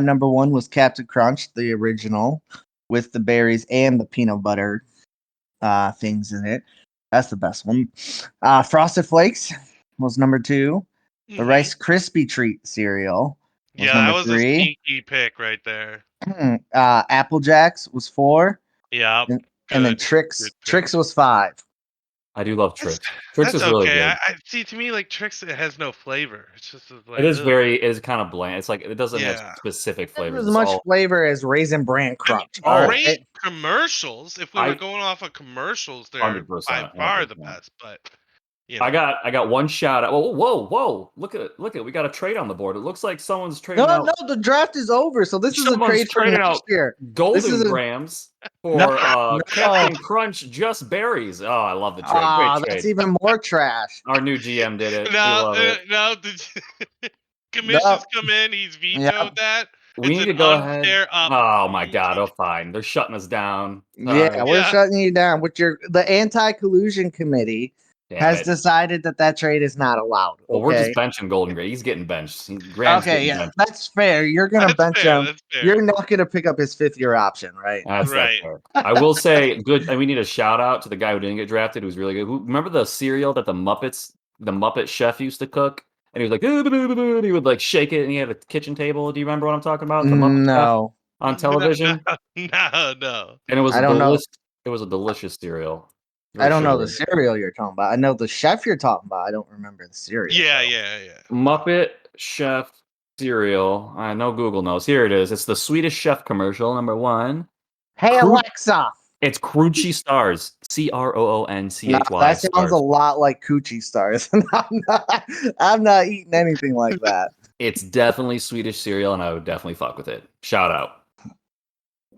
number 1 was Captain Crunch, the original, with the berries and the peanut butter things in it. That's the best one. Frosted Flakes was number 2. The Mhm. Rice Krispie Treat cereal was Yeah, number that was 3. a sneaky pick right there. Apple Jacks was 4. Yeah. And then Good. Trix Good pick. Trix was 5. I do love That's, Trix. Trix that's is really okay. good. I see. To me, like Trix, it has no flavor. It's just like It is ugh. it is kind of bland. It's like it doesn't have Yeah. specific Not flavors. as It's much all flavor as Raisin Bran Crunch. I All mean, Oh. right. great commercials. If we were I going off of commercials, they're 100%, by far the 100%. best. But you know, I got one shot at. Whoa! Look at it. We got a trade on the board. It looks like someone's trading No, out. no, the draft is over. So this is a Someone's trade for trading next out year. This Golden is a Grams no, for no. Captain Crunch Just Berries. Oh, I love the trade. Great That's trade. even more trash. Our new GM did it. We now, love it. now the commissions No. come in. He's Yeah. vetoed that. We It's need an to go ahead. unfair up. Oh my god! Oh fine. They're shutting us down. Yeah, Sorry. we're Yeah. shutting you down. With the anti-collusion committee Damn has it. decided that trade is not allowed. Well, we're just Okay. benching Golden Gray. He's getting benched. Graham's Okay, getting yeah, benched. that's fair. You're gonna That's bench fair. him. That's fair. You're not gonna pick up his 5th-year option, right? That's Right. fair. I will say, good. And we need a shout out to the guy who didn't get drafted, who's really good. Remember the cereal that the Muppet chef used to cook, and he was like, and he would like shake it, and he had a kitchen table. Do you remember what I'm talking about? The Muppet chef No, on television, No. and it was I a don't know. delicious cereal. I Very don't know the sugary. cereal you're talking about. I know the chef you're talking about. I don't remember the cereal. Yeah, though. yeah. Muppet Chef cereal. I know Google knows. Here it is. It's the Swedish Chef commercial number 1. Hey Alexa. It's Crunchy Stars. No, CROONCHY that sounds Stars. a lot like Coochie Stars. I'm not eating anything like that. It's definitely Swedish cereal, and I would definitely fuck with it. Shout out.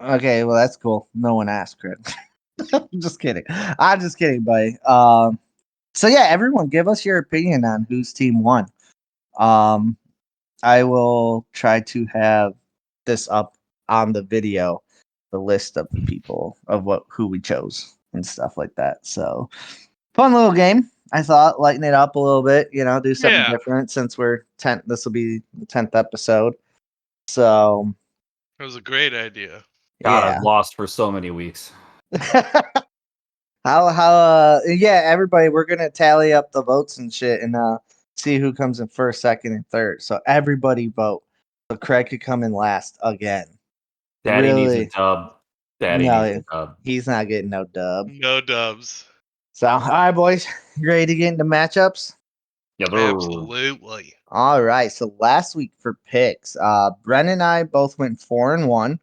Okay, well that's cool. No one asked, Chris. I'm just kidding. I'm just kidding, buddy. So yeah, everyone, give us your opinion on whose team won. I will try to have this up on the video, the list of the people of who we chose and stuff like that. So fun little game. I thought lighten it up a little bit, do something Yeah. different since we're 10th. This will be the 10th episode. So That was a great idea. God, yeah. I've lost for so many weeks. Yeah, everybody, we're gonna tally up the votes and shit and see who comes in first, second, and third. So everybody vote. So Craig could come in last again. Daddy needs a Really? dub. Daddy No, needs a dub. he's not getting no dub. No dubs. So all right, boys, you ready to get into matchups? Yeah, Absolutely. All right. So last week for picks, Bren and I both went 4-1.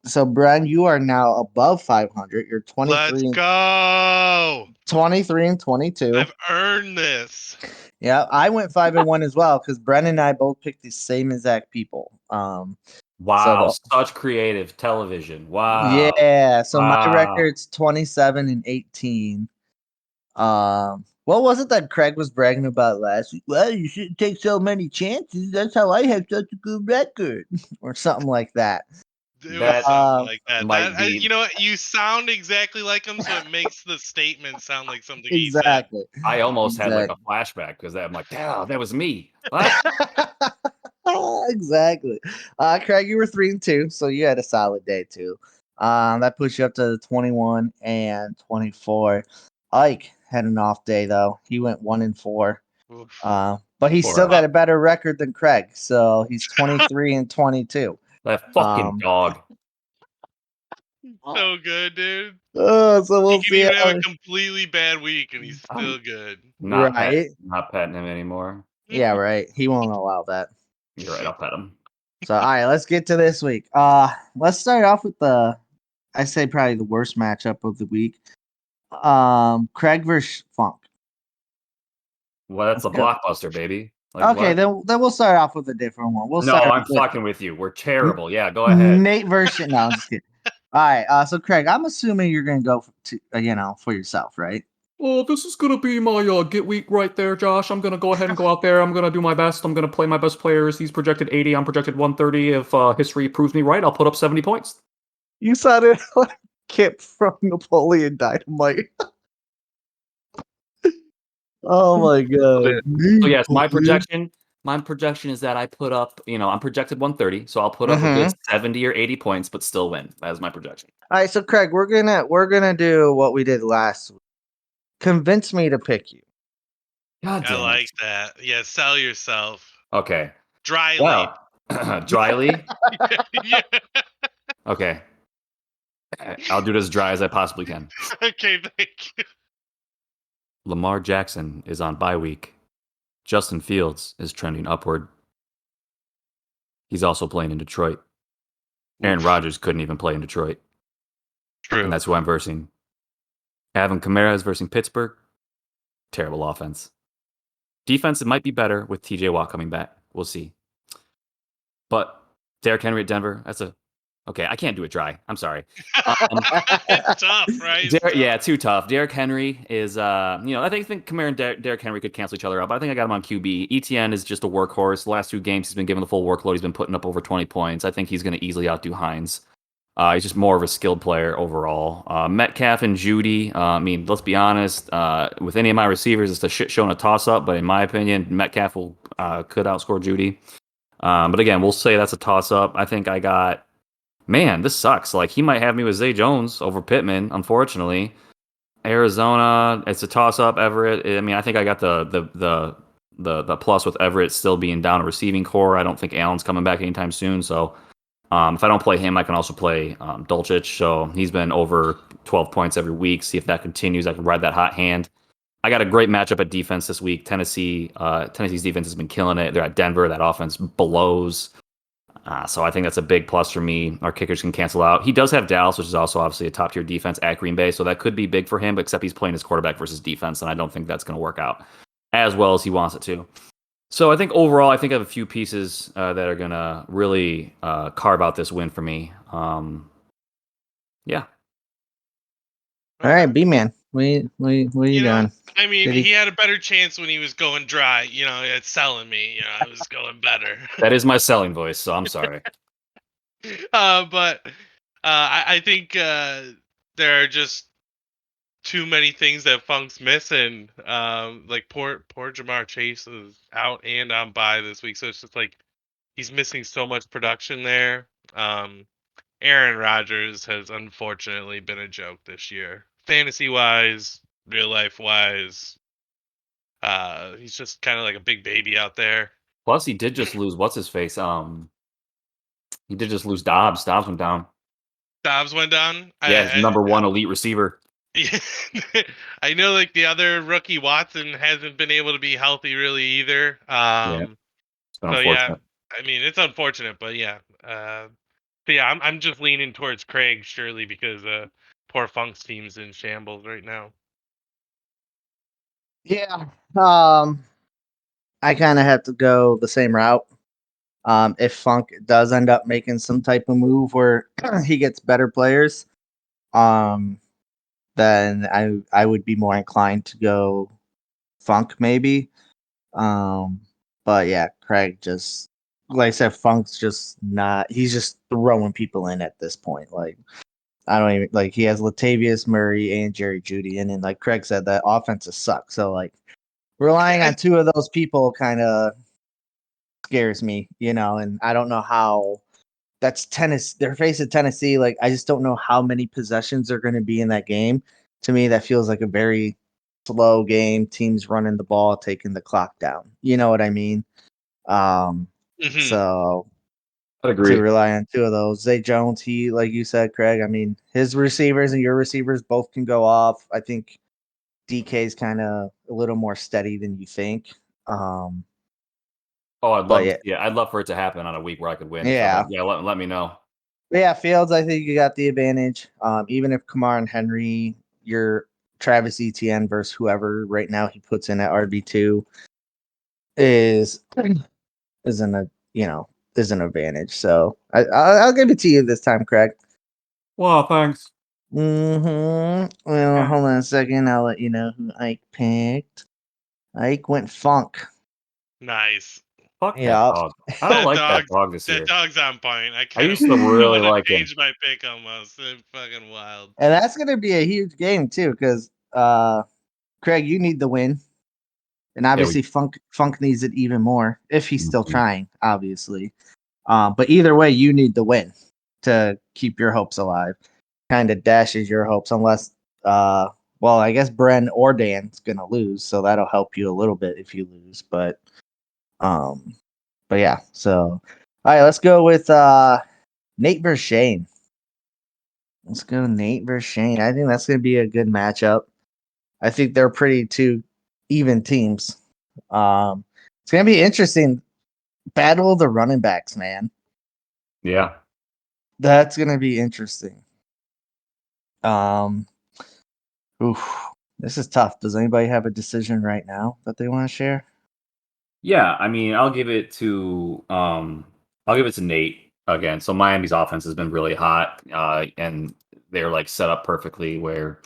So, Brian, you are now above 500. You're Let's 23, go. 23 and 22. I've earned this. Yeah, I went 5-1 as well because Brennan and I both picked the same exact people. Wow, such creative television. Wow. Yeah, so my Wow. record's 27 and 18. What was it that Craig was bragging about last week? Well, you shouldn't take so many chances. That's how I have such a good record, or something like that. It was That something like that. might be. You know what? You sound exactly like him, so it makes the statement sound like something he said. Exactly. I almost had like a flashback because I'm like, yeah, that was me. What? Exactly. Craig, you were 3-2, so you had a solid day too. That puts you up to 21 and 24. Ike had an off day though. He went 1-4. Oof. But he's still got a better record than Craig, so he's 23 and 22. That fucking dog. So good, dude. So we'll He can see. even have a completely bad week and he's still good. Not Right. not petting him anymore. Yeah, right. He won't allow that. You're right. I'll pet him. So, all right, let's get to this week. Let's start off with I say probably the worst matchup of the week. Craig versus Funk. Well, that's a blockbuster, baby. Like, okay, then we'll start off with a different one. I'm fucking with you. We're terrible. Yeah, go ahead. Nate versus no, I'm just kidding. All right, so Craig, I'm assuming you're gonna go for yourself, right? Well, this is gonna be my get week right there, Josh. I'm gonna go ahead and go out there. I'm gonna do my best. I'm gonna play my best players. He's projected 80. I'm projected 130. If history proves me right, I'll put up 70 points. You sounded like Kip from Napoleon Dynamite. Oh my god. So yes, my projection is that I put up, I'm projected 130, so I'll put up a good 70 or 80 points, but still win. That is my projection. All right, so Craig, we're gonna do what we did last week. Convince me to pick you. God damn I like that. Yeah, sell yourself. Okay. Dryly. Well, dryly? Yeah. Okay. I'll do it as dry as I possibly can. Okay, thank you. Lamar Jackson is on bye week. Justin Fields is trending upward. He's also playing in Detroit. Aaron Rodgers couldn't even play in Detroit. True. And that's who I'm versing. Alvin Kamara is versing Pittsburgh. Terrible offense. Defense, it might be better with TJ Watt coming back. We'll see. But Derrick Henry at Denver, okay, I can't do it dry. I'm sorry. It's tough, right? Too tough. Derrick Henry is, I think Kamara and Derrick Henry could cancel each other out, but I think I got him on QB. ETN is just a workhorse. The last 2 games, he's been given the full workload. He's been putting up over 20 points. I think he's going to easily outdo Hines. He's just more of a skilled player overall. Metcalf and Judy, let's be honest, with any of my receivers, it's a shit show and a toss-up, but in my opinion, Metcalf could outscore Judy. But again, we'll say that's a toss-up. I think I got... Man, this sucks. Like, he might have me with Zay Jones over Pittman, unfortunately. Arizona, it's a toss-up. Everett, I think I got the plus with Everett still being down a receiving core. I don't think Allen's coming back anytime soon, so if I don't play him, I can also play Dulcich. So he's been over 12 points every week. See if that continues. I can ride that hot hand. I got a great matchup at defense this week. Tennessee's defense has been killing it. They're at Denver. That offense blows. So I think that's a big plus for me. Our kickers can cancel out. He does have Dallas, which is also obviously a top-tier defense at Green Bay, so that could be big for him, except he's playing his quarterback versus defense, and I don't think that's going to work out as well as he wants it to. So I think overall, I have a few pieces that are going to really carve out this win for me. Yeah. All right, B-Man. What are you doing? He had a better chance when he was going dry. It's selling me. I was going better. That is my selling voice, so I'm sorry. But I think there are just too many things that Funk's missing. Like poor Jamar Chase is out and on bye this week, so it's just like he's missing so much production there. Aaron Rodgers has unfortunately been a joke this year, fantasy wise, real life wise. He's just kind of like a big baby out there. Plus, he did just lose what's his face. He did just lose Dobbs. Dobbs went down. Dobbs went down. Yeah, his number 1 elite receiver. Yeah. I know, like the other rookie Watson hasn't been able to be healthy really either. It's been unfortunate. It's unfortunate, but yeah. But yeah, I'm just leaning towards Craig surely because poor Funk's team's in shambles right now. Yeah. I kind of have to go the same route. If Funk does end up making some type of move where he gets better players, then I would be more inclined to go Funk maybe. But yeah, Craig just like I said, Funk's just not. He's just throwing people in at this point. Like I don't even like he has Latavius Murray and Jerry Judy in, and like Craig said, that offenses suck. So like relying on two of those people kind of scares me, and I don't know how that's tennis. They're facing Tennessee. Like I just don't know how many possessions are going to be in that game. To me, that feels like a very slow game. Teams running the ball, taking the clock down. You know what I mean? Mm-hmm. So I'd to agree. rely on two of those, Zay Jones, he like you said, Craig. I mean, his receivers and your receivers both can go off. I think DK's kind of a little more steady than you think. Um, Oh, I'd but love yeah, to. Yeah, I'd love for it to happen on a week where I could win. So yeah. yeah, let me know. But yeah, Fields, I think you got the advantage. Even if Kamar and Henry, your Travis Etienne versus whoever right now he puts in at RB2 is isn't a is an advantage. So I'll give it to you this time, Craig. Wow, thanks. Well, Yeah. hold on a second. I'll let you know who Ike picked. Ike went Funk. Nice. Fuck that Yeah. dog. I don't like that dog this That year. dog's on point. I I kind of used to really want to like him. change my pick almost. It's fucking wild. And that's gonna be a huge game too, because Craig, you need the win. And Yeah, we. obviously Funk needs it even more if he's still Mhm. trying, obviously. But either way, you need the win to keep your hopes alive. Kind of dashes your hopes unless well, I guess Bren or Dan's gonna lose, so that'll help you a little bit if you lose. Um but yeah, so all right, let's go with Nate versus Shane. Let's go Nate versus Shane. I think that's gonna be a good matchup. I think they're pretty two even teams. It's gonna be interesting. Battle of the running backs, man. Yeah. That's gonna be interesting. Um, oof, this is tough. Does anybody have a decision right now that they want to share? Yeah, I mean, I'll give it to Nate again. So Miami's offense has been really hot, and they're like set up perfectly where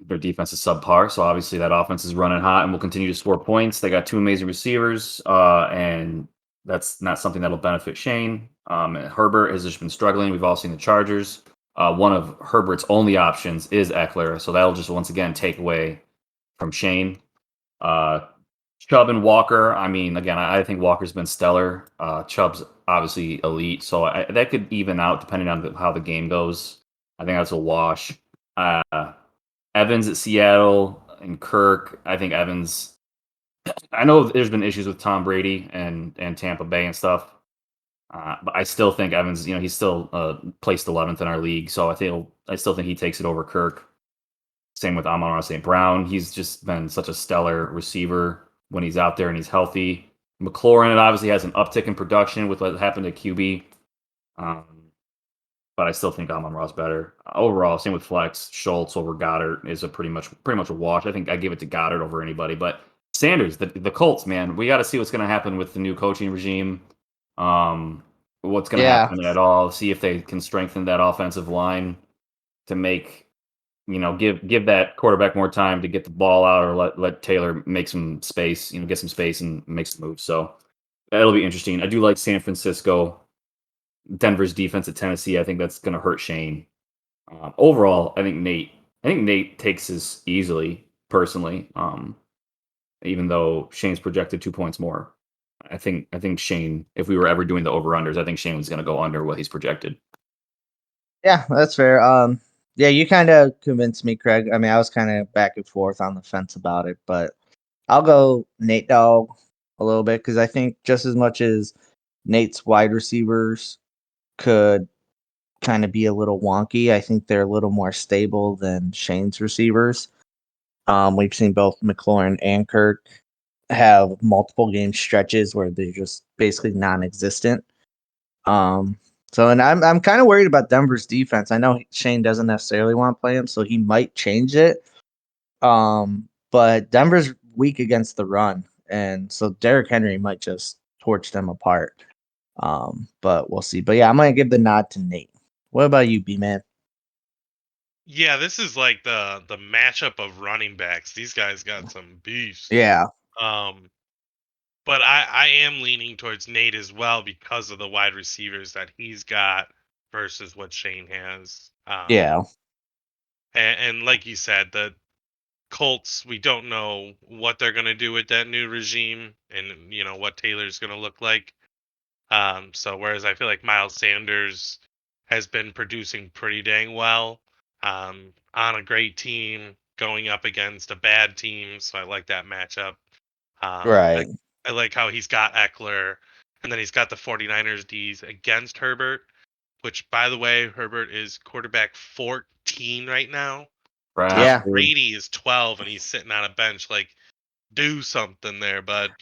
their defense is subpar. So obviously that offense is running hot and will continue to score points. They got two amazing receivers, and that's not something that'll benefit Shane. And Herbert has just been struggling. We've all seen the Chargers. One of Herbert's only options is Eckler, so that'll just once again take away from Shane. Uh, Chubb and Walker. I mean, again, I think Walker's been stellar. Chubb's obviously elite, so that could even out depending on how the game goes. I think that's a wash. Uh, Evans at Seattle and Kirk. I think Evans. I know there's been issues with Tom Brady and Tampa Bay and stuff, but I still think Evans. He's still placed 11th in our league, so I still think he takes it over Kirk. Same with Amon-Ra St. Brown. He's just been such a stellar receiver when he's out there and he's healthy. McLaurin, it obviously has an uptick in production with what happened to QB. Um, but I still think Amon-Ra's better. Overall, same with Flex. Schultz over Goddard is a pretty much a wash. I think I give it to Goddard over anybody. But Sanders, the Colts, man, we got to see what's going to happen with the new coaching regime. What's going to Yeah, happen at all? See if they can strengthen that offensive line to make give that quarterback more time to get the ball out, or let Taylor make some space, get some space and make some moves. So that'll be interesting. I do like San Francisco. Denver's defense at Tennessee. I think that's going to hurt Shane. Overall, I think Nate takes this easily, personally. Even though Shane's projected 2 points more, I think Shane. If we were ever doing the over unders, I think Shane was going to go under what he's projected. yeah, that's fair. Yeah, you kind of convinced me, Craig. I mean, I was kind of back and forth on the fence about it, but I'll go Nate Dogg a little bit because I think just as much as Nate's wide receivers could kind of be a little wonky, I think they're a little more stable than Shane's receivers. We've seen both McLaurin and Kirk have multiple game stretches where they're just basically non-existent. Um, So, and I'm kind of worried about Denver's defense. I know Shane doesn't necessarily want to play him, so he might change it. But Denver's weak against the run, and so Derrick Henry might just torch them apart. But we'll see. But yeah, I'm gonna give the nod to Nate. What about you, B man? Yeah, this is like the matchup of running backs. These guys got some beefs. Yeah, But I am leaning towards Nate as well because of the wide receivers that he's got versus what Shane has. yeah, And like you said, the Colts, we don't know what they're going to do with that new regime and, what Taylor's going to look like. So whereas I feel like Miles Sanders has been producing pretty dang well on a great team going up against a bad team. So I like that matchup. right. I like how he's got Eckler, and then he's got the 49ers D's against Herbert, which, by the way, Herbert is quarterback 14 right now. Tom Yeah. Brady is 12, and he's sitting on a bench. Like, do something there, bud.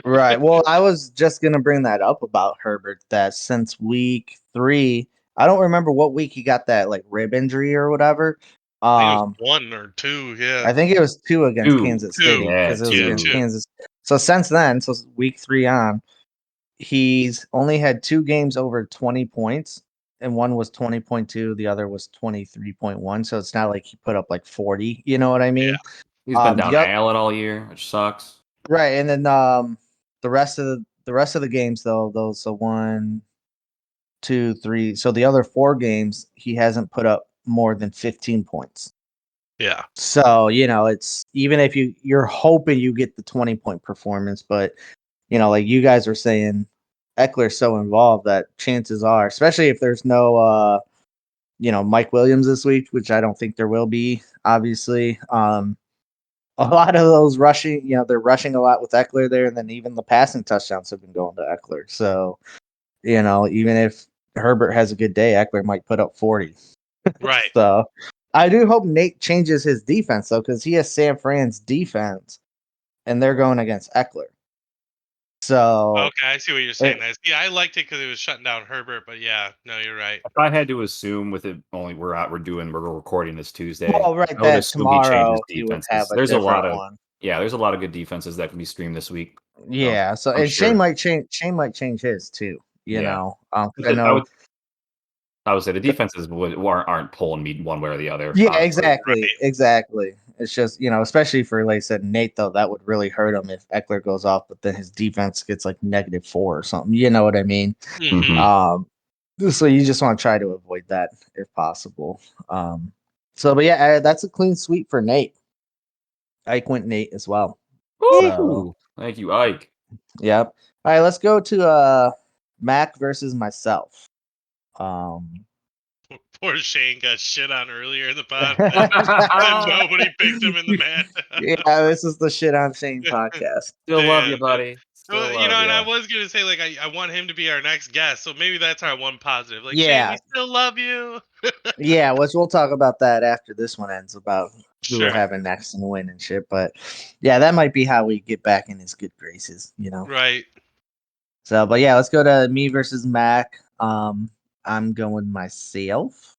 Right. Well, I was just gonna bring that up about Herbert. That since week 3, I don't remember what week he got that like rib injury or whatever. I think it was Um, 1 or 2, yeah. I think it was 2 against Two. Kansas 2. City Yeah, because it was Yeah, against 2. Kansas. So since then, so week 3 on, he's only had 2 games over 20 points, and one was 20.2, the other was 23.1. So it's not like he put up like 40. You know what I mean? He's been down Yep. Allen all year, which sucks. Right, and then the rest of the games though, those so 1, 2, 3. So the other 4 games he hasn't put up more than 15 points. Yeah. So, it's even if you're hoping you get the 20-point performance, but like you guys are saying, Eckler's so involved that chances are, especially if there's no Mike Williams this week, which I don't think there will be, obviously. A lot of those rushing, they're rushing a lot with Eckler there, and then even the passing touchdowns have been going to Eckler. So, even if Herbert has a good day, Eckler might put up 40. Right. So, I do hope Nate changes his defense though, because he has San Fran's defense, and they're going against Eckler. So, Okay, I see what you're saying. I liked it because it was shutting down Herbert, but yeah, no, you're right. If I had to assume with it only we're recording this Tuesday, well, right, I would that assume he changes tomorrow he would have defenses. a There's a lot different of one. there's a lot of good defenses that can be streamed this week. Yeah. So, I'm and Shane sure. might change. Shane might change his too. Yeah. 'Cause I I know. would say the defenses aren't pulling me one way or the other. Yeah, Honestly. exactly. It's just, especially for, like I said, Nate, though, that would really hurt him if Eckler goes off, but then his defense gets like -4 or something. You know what I mean? Mhm. So you just want to try to avoid that if possible. But yeah, that's a clean sweep for Nate. Ike went Nate as well. So, Ooh, thank you, Ike. yep. All right, let's go to Mac versus myself. Poor Shane got shit on earlier in the pod. And nobody picked him in the match. Yeah, this is the shit on Shane podcast. Still love you, Damn. buddy. Still Well, love and I you. was gonna say like I want him to be our next guest, so maybe that's our one positive. Like Shane, Yeah, we still love you. yeah, which we'll talk about that after this one ends about who we're Sure. having next and win and shit. But yeah, that might be how we get back in his good graces, Right. So, but yeah, let's go to me versus Mac. I'm going myself.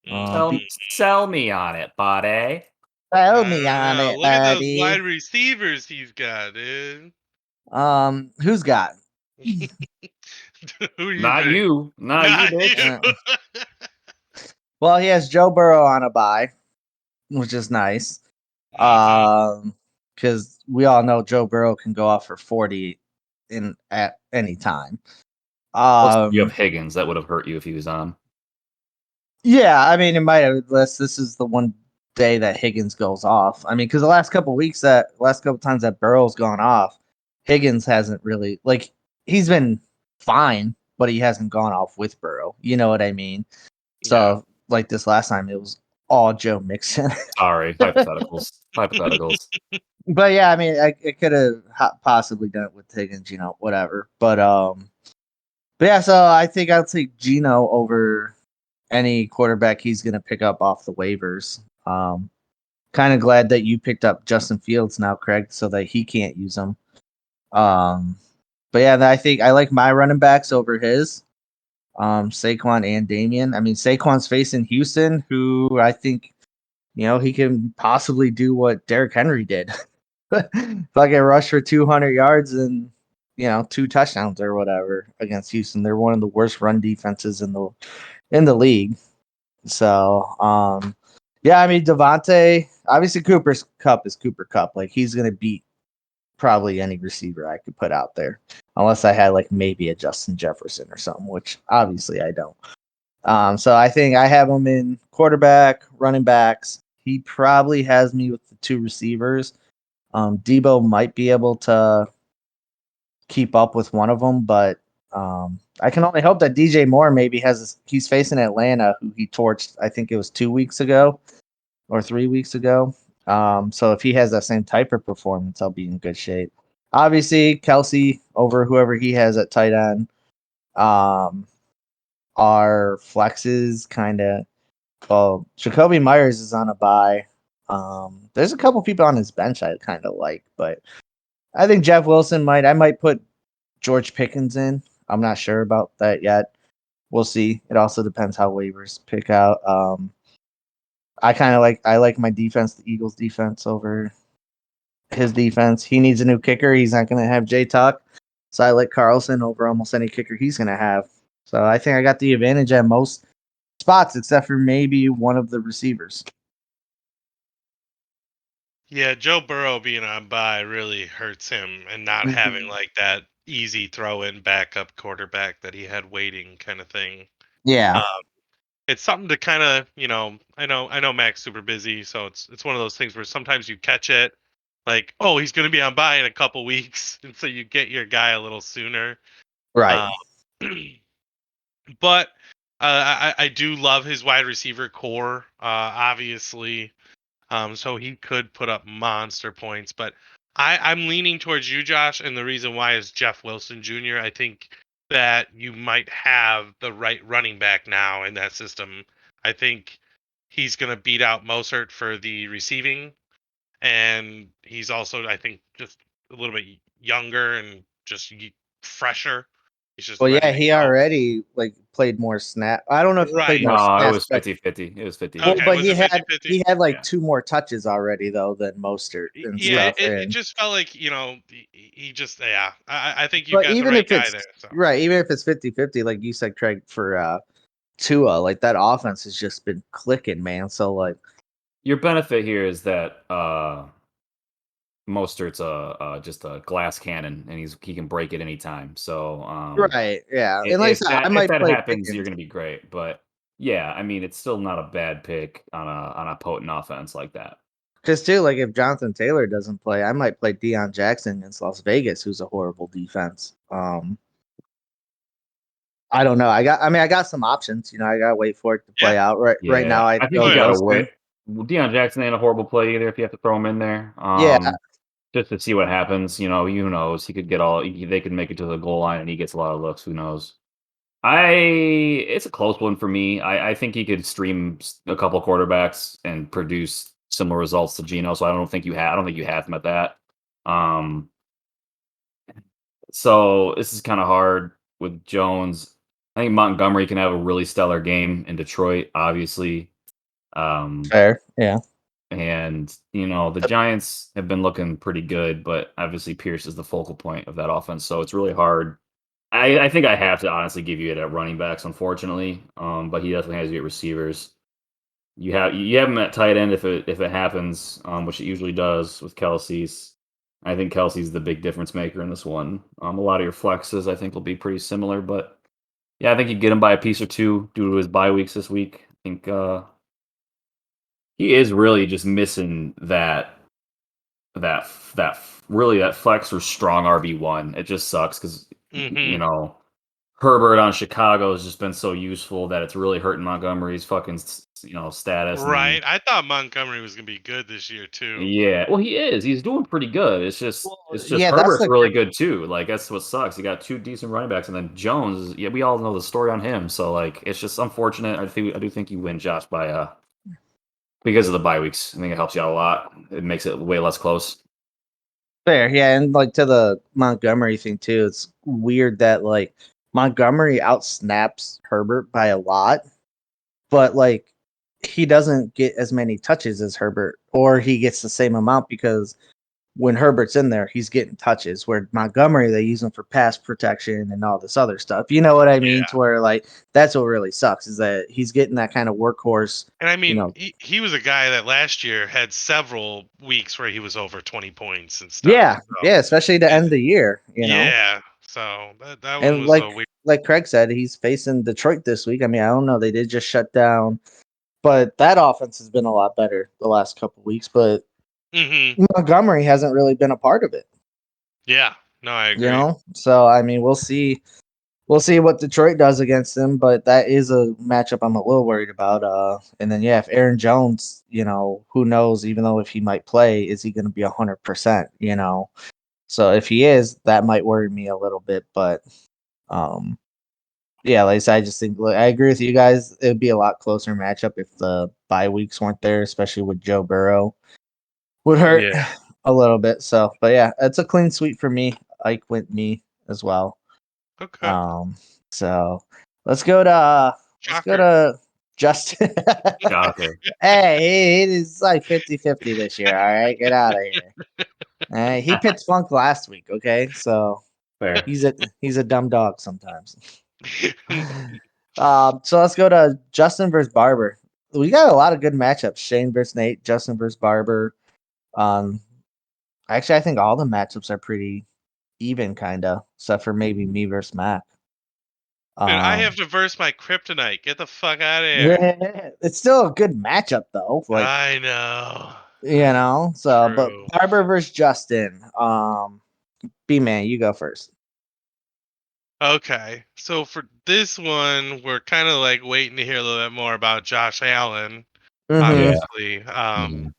Mhm. Sell me on it, buddy. Tell me on it, Look at those buddy. wide receivers he's got, dude. Who's got? Who do you Not think? you. Not you, Not bitch. you. Well, he has Joe Burrow on a bye, which is nice. Mhm. Because we all know Joe Burrow can go off for 40 at any time. Plus, you have Higgins. That would have hurt you if he was on. Yeah, I mean, it might have. This is the one day that Higgins goes off. I mean, because the last couple times that Burrow's gone off, Higgins hasn't really he's been fine, but he hasn't gone off with Burrow. You know what I mean? Yeah. So like this last time, it was all Joe Mixon. Sorry, hypotheticals. Hypotheticals. But yeah, I mean, it could have possibly done it with Higgins, whatever. But yeah, so I think I'll take Gino over any quarterback he's going to pick up off the waivers. Kind of glad that you picked up Justin Fields now, Craig, so that he can't use them. But yeah, I think I like my running backs over his. Saquon and Damian. I mean, Saquon's facing Houston, who I think, he can possibly do what Derrick Henry did. Fucking rush for 200 yards and, 2 touchdowns or whatever against Houston. They're one of the worst run defenses in the league. So, yeah, I mean, Devontae, obviously Cooper's Cup is Cooper Cup. Like, he's going to beat probably any receiver I could put out there, unless I had like maybe a Justin Jefferson or something, which obviously I don't. So I think I have him in quarterback, running backs. He probably has me with the 2 receivers. Debo might be able to keep up with one of them, but I can only hope that DJ Moore maybe he's facing Atlanta, who he torched, I think it was 2 weeks ago or 3 weeks ago. So if he has that same type of performance, I'll be in good shape. Obviously, Kelsey over whoever he has at tight end. Our flexes kind of, well, Jacoby Myers is on a bye. There's a couple people on his bench I kind of like, but I think Jeff Wilson I might put George Pickens in. I'm not sure about that yet. We'll see. It also depends how waivers pick out. I like my defense, the Eagles defense over his defense. He needs a new kicker. He's not going to have J Tuck. So I like Carlson over almost any kicker he's going to have. So I think I got the advantage at most spots, except for maybe one of the receivers. Yeah, Joe Burrow being on bye really hurts him, and not having like that easy throw-in backup quarterback that he had waiting kind of thing. Yeah. It's something to kind of, I know Mac's super busy, so it's one of those things where sometimes you catch it, like, oh, he's going to be on bye in a couple weeks, and so you get your guy a little sooner. Right. But I do love his wide receiver core, obviously. So he could put up monster points, but I'm leaning towards you, Josh, and the reason why is Jeff Wilson Jr. I think that you might have the right running back now in that system. I think he's going to beat out Mostert for the receiving, and he's also, I think, just a little bit younger and just fresher. He's just Well, ready yeah, to he go. already played more snap. I don't know if he played Right. more No, it snaps, was but 50-50. It was 50. well, Okay, but was it 50-50? he had like Yeah. 2 more touches already though than Mostert and Yeah, stuff. it And just felt like, he just, yeah. I think you've but got the even right if guy there. it's So right, even if it's 50-50, like you said, Craig, for Tua, like that offense has just been clicking, man. So like, Your benefit here is that Mostert's just a glass cannon, and he can break it anytime. So right, yeah. And like I if said, I that if might that play happens, you're Pickens gonna be great. But yeah, I mean, it's still not a bad pick on a potent offense like that. because too, like if Jonathan Taylor doesn't play, I might play Deion Jackson against Las Vegas, who's a horrible defense. I don't know. I got some options. I gotta wait for it to play yeah, out. Right Yeah, now, I I'd think go you oh yeah, gotta wait. Wilson. Well, Deion Jackson ain't a horrible play either if you have to throw him in there. Yeah, Just to see what happens. Who knows? He could get they could make it to the goal line and he gets a lot of looks. Who knows? It's a close one for me. I think he could stream a couple quarterbacks and produce similar results to Geno. So I don't think you have him at that. Um, so this is kind of hard with Jones. I think Montgomery can have a really stellar game in Detroit, obviously. fair. Yeah. And the Giants have been looking pretty good, but obviously Pierce is the focal point of that offense. So it's really hard. I think I have to honestly give you it at running backs, unfortunately. But he definitely has you at receivers. You have him at tight end if it happens, which it usually does with Kelsey's. I think Kelsey's the big difference maker in this one. A lot of your flexes I think will be pretty similar, but yeah, I think you get him by a piece or two due to his bye weeks this week. I think he is really just missing that flex or strong RB1. It just sucks because hmm Herbert on Chicago has just been so useful that it's really hurting Montgomery's fucking status. And then right. I thought Montgomery was gonna be good this year too. yeah, well he is. He's doing pretty good. Well, It's just yeah, that's Herbert's the really good too. Like that's what sucks. You got 2 decent running backs, and then Jones. Yeah, we all know the story on him. So like it's just unfortunate. I do think you win, Josh, by because of the bye weeks. I think it helps you out a lot. It makes it way less close. fair. Yeah, and like to the Montgomery thing too. It's weird that like Montgomery outsnaps Herbert by a lot, but like he doesn't get as many touches as Herbert, or he gets the same amount because when Herbert's in there, he's getting touches. Where Montgomery, they use him for pass protection and all this other stuff. You know what I mean? Yeah. To where like that's what really sucks is that he's getting that kind of workhorse. And I mean, You know, he was a guy that last year had several weeks where he was over 20 points and stuff. yeah, So, yeah, especially the end of the year. yeah. So that one And was a weird. like Craig said, he's facing Detroit this week. I mean, I don't know, they did just shut down, but that offense has been a lot better the last couple weeks. But Mm-hmm. Montgomery hasn't really been a part of it. Yeah. No, I You agree. know, so I mean, we'll see. We'll see what Detroit does against them, but that is a matchup I'm a little worried about. And then yeah, if Aaron Jones, you know, who knows? Even though if he might play, is he going to be 100%? You know, so if he is, that might worry me a little bit. But um, yeah, like I said, I just think I agree with you guys. It'd be a lot closer matchup if the bye weeks weren't there, especially with Joe Burrow. Would hurt Yeah. a little bit. So, but yeah, it's a clean sweep for me. Ike went me as well. Okay. So let's go to Justin. Shocker. Hey, it is like 50-50 this year. All right, get out of here. He picked Funk last week. Okay, so Fair. he's a dumb dog sometimes. So let's go to Justin versus Barber. We got a lot of good matchups. Shane versus Nate, Justin versus Barber. Um, actually, I think all the matchups are pretty even, kind of, except for maybe me versus Mac. Dude, I have to verse my kryptonite. Get the fuck out of here. Yeah, it's still a good matchup though. Like, I know. you know, so but True. Barber versus Justin. B man, you go first. Okay. So for this one, we're kind of like waiting to hear a little bit more about Josh Allen, Mm-hmm. Yeah. obviously. Mhm.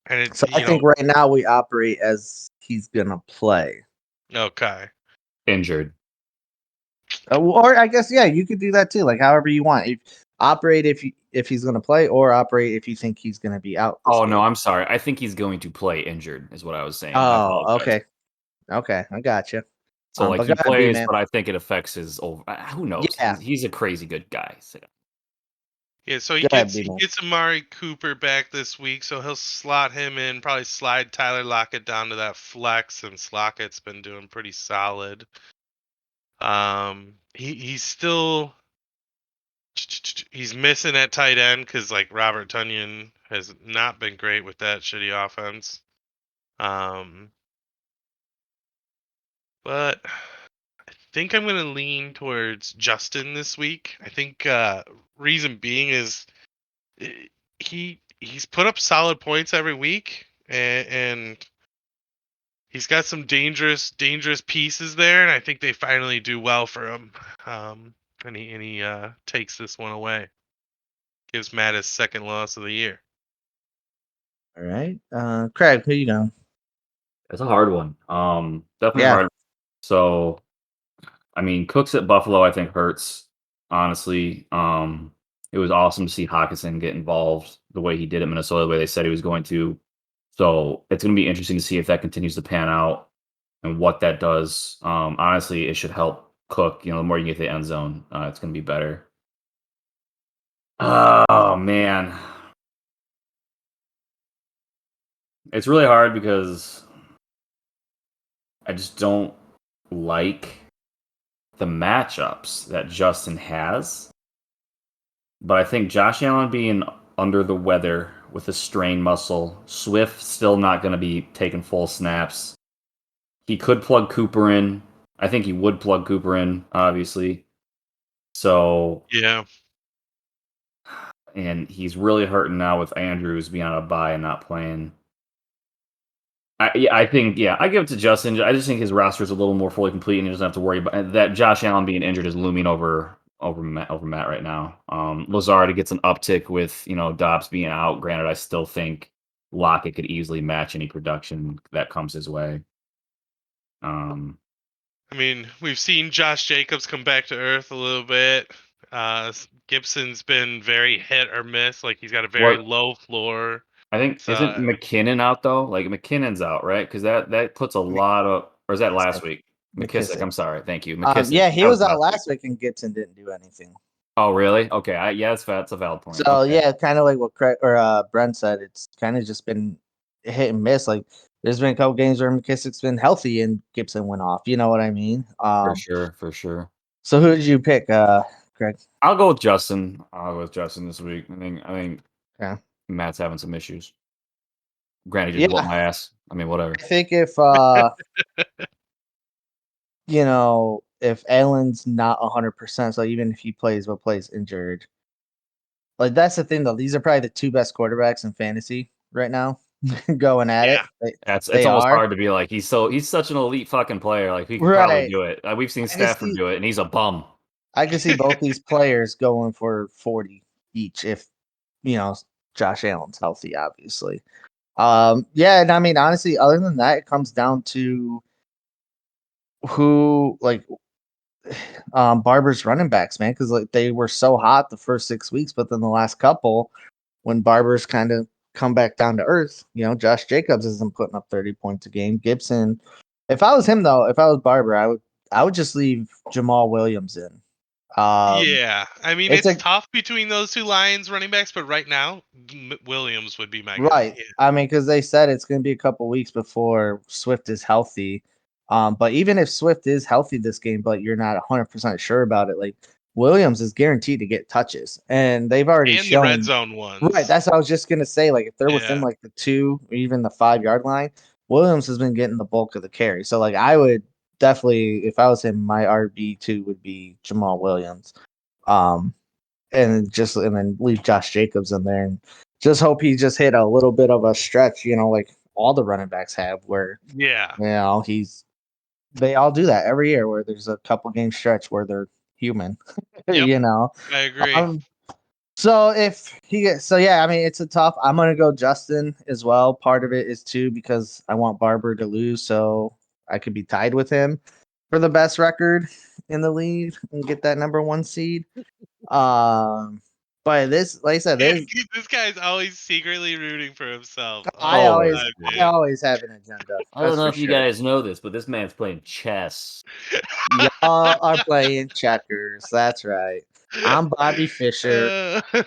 And it, So I think right now we operate as he's gonna play. okay. Injured. Or I guess yeah, you could do that too. Like however you want. If he's gonna play, or operate if you think he's gonna be out. This Oh game. no, I'm sorry. I think he's going to play injured. Is what I was saying. I Oh, apologize. okay, I got you. So like But go he ahead, B plays, man. but I think it affects his over. Who knows? Yeah, He's a crazy good guy. So. Yeah, so he go ahead, gets B he man. gets Amari Cooper back this week, so he'll slot him in, probably slide Tyler Lockett down to that flex, since Lockett's been doing pretty solid. He's still he's missing at tight end because like Robert Tunyon has not been great with that shitty offense. But I think I'm gonna lean towards Justin this week. I think reason being is he's put up solid points every week, and he's got some dangerous pieces there, and I think they finally do well for him. And he takes this one away. Gives Matt his second loss of the year. All right. Craig, who you going? It's a hard one. Definitely Yeah. hard. So, I mean, Cooks at Buffalo, I think hurts. Honestly, it was awesome to see Hawkinson get involved the way he did at Minnesota, the way they said he was going to. So it's going to be interesting to see if that continues to pan out and what that does. Honestly, it should help Cook. The more you get to the end zone, it's going to be better. Oh man, it's really hard because I just don't like the matchups that Justin has. But I think Josh Allen being under the weather with a strained muscle, Swift still not going to be taking full snaps. He could plug Cooper in. I think he would plug Cooper in, obviously. So, Yeah. and he's really hurting now with Andrews being on a bye and not playing. I think, I give it to Justin. I just think his roster is a little more fully complete, and he doesn't have to worry about that. Josh Allen being injured is looming over Matt right now. Lazard gets an uptick with Dobbs being out. Granted, I still think Lockett could easily match any production that comes his way. I mean, we've seen Josh Jacobs come back to earth a little bit. Gibson's been very hit or miss. Like he's got a very low floor. I think isn't So McKinnon out though? Like McKinnon's out, right? Because that puts a lot of, or is that last week? McKissick. I'm sorry. Thank you. McKissick. Yeah, he that was out last last week and Gibson didn't do anything. Oh, really? Okay. That's a valid point. So Okay. yeah, kind of like what Craig or Brent said, it's kind of just been hit and miss. Like there's been a couple games where McKissick's been healthy and Gibson went off. You know what I mean? For sure. So who did you pick, Craig? I'll go with Justin. I'll go with Justin this week. I think Yeah. Matt's having some issues. Granted, he just Yeah. whooped my ass. I mean, whatever. I think if if Allen's not 100%, so even if he plays but plays injured, like that's the thing though. These are probably the two best quarterbacks in fantasy right now, going at Yeah. it. It's They almost are. hard to be like he's such an elite fucking player. Like he could probably Right. do it. We've seen I can Stafford see- do it, and he's a bum. I can see both these players going for 40 each if Josh Allen's healthy, obviously. Yeah, and I mean honestly, other than that, it comes down to who Barber's running backs, man, because like they were so hot the first 6 weeks, but then the last couple, when Barber's kind of come back down to earth, Josh Jacobs isn't putting up 30 points a game. Gibson, if I was him though, if I was Barber, I would just leave Jamal Williams in. Yeah, I mean It's it's a tough between those two Lions running backs, but right now Williams would be my guy. right. Yeah. I mean, because they said it's going to be a couple weeks before Swift is healthy. But even if Swift is healthy this game, but you're not 100% sure about it, like Williams is guaranteed to get touches, and they've already And the red shown. zone Right, ones. that's what I was just gonna say. Like, if they're within Yeah. like the 2 or even the 5 yard line, Williams has been getting the bulk of the carry. So, like, I would definitely, if I was him, my RB2 would be Jamal Williams, um, and then leave Josh Jacobs in there, and just hope he just hit a little bit of a stretch, like all the running backs have, where Yeah. they all do that every year, where there's a couple game stretch where they're human, Yep. I agree. So yeah, I mean it's a tough. I'm gonna go Justin as well. Part of it is too because I want Barber to lose, so I could be tied with him for the best record in the league and get that number 1 seed. But this, like I said, this This guy's always secretly rooting for himself. I Oh, always God, I dude. always have an agenda. I don't That's know for if you sure. guys know this, but this man's playing chess. Y'all are playing checkers. That's right. I'm Bobby Fischer. Too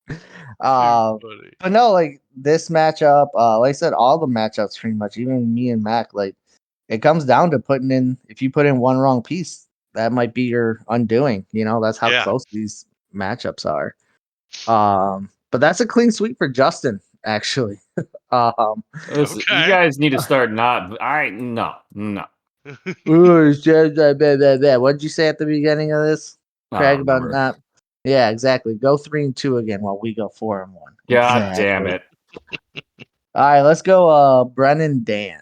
funny. But no, like this matchup, like I said, all the matchups pretty much, even me and Mac, like it comes down to putting in. If you put in one wrong piece, that might be your undoing. That's how Yeah. close these matchups are. But that's a clean sweep for Justin, actually. Listen, Okay. You guys need to start not. No. Ooh, what did you say at the beginning of this, I Craig? don't About remember. not? Yeah, exactly. Go 3-2 again while we go 4-1. God damn it. All right, let's go. Brennan Dan.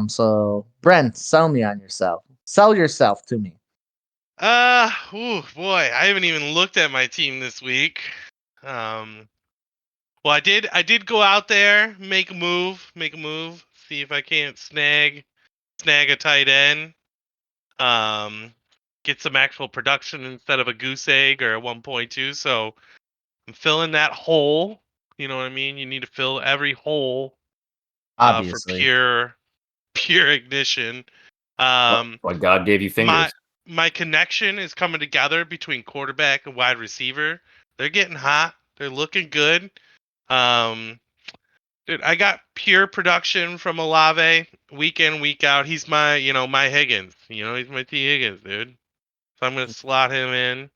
So Brent, sell me on yourself. Sell yourself to me. Oh boy, I haven't even looked at my team this week. Well, I did go out there, make a move, see if I can't snag a tight end. Get some actual production instead of a goose egg or a 1.2. So I'm filling that hole. You know what I mean? You need to fill every hole for Obviously, pure ignition. Like God gave you my fingers. my connection is coming together between quarterback and wide receiver. They're getting hot. They're looking good. Dude, I got pure production from Olave week in, week out. He's my, my Higgins. He's my T Higgins, dude. So I'm gonna slot him in.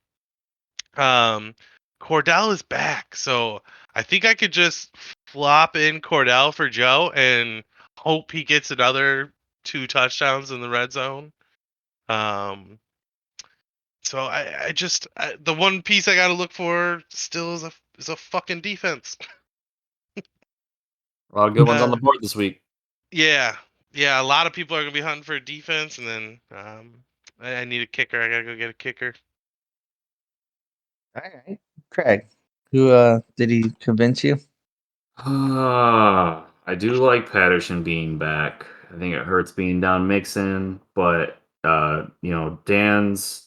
Cordell is back, so I think I could just flop in Cordell for Joe and hope he gets another 2 touchdowns in the red zone. So the one piece I got to look for still is a fucking defense. A lot of good ones on the board this week. Yeah, a lot of people are gonna be hunting for a defense, and then I need a kicker. I gotta go get a kicker. all right, Craig. Who did he convince you? I do like Patterson being back. I think it hurts being down Mixon, but Dan's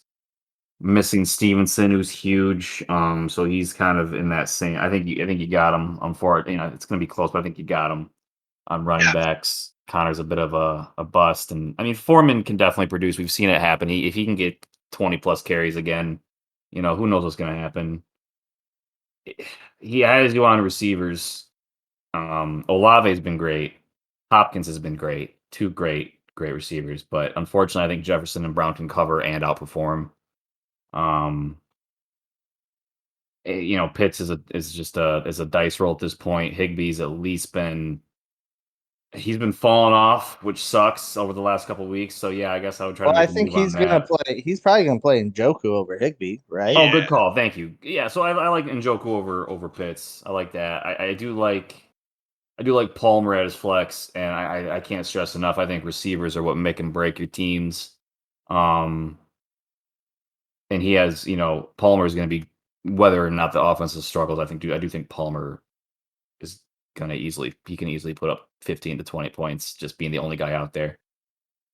missing Stevenson, who's huge. So he's kind of in that same. I think you got him on for it. It's going to be close, but I think you got him on running backs. Connor's a bit of a bust. And I mean, Foreman can definitely produce. We've seen it happen. If he can get 20 plus carries again, who knows what's going to happen. He has you on receivers. Olave's been great. Hopkins has been great. Two great receivers. But unfortunately, I think Jefferson and Brown can cover and outperform. Pitts is just a dice roll at this point. Higbee's at least he's been falling off, which sucks over the last couple of weeks. So yeah, I guess I would try to I make a think move on he's gonna that. play. He's probably gonna play Njoku over Higbee, right? Oh, Yeah. good call. Thank you. Yeah, so I like Njoku over Pitts. I like that. I do like Palmer at his flex, and I can't stress enough. I think receivers are what make and break your teams. And he has, Palmer is going to be, whether or not the offense has struggled. I do think Palmer is going to he can easily put up 15 to 20 points just being the only guy out there.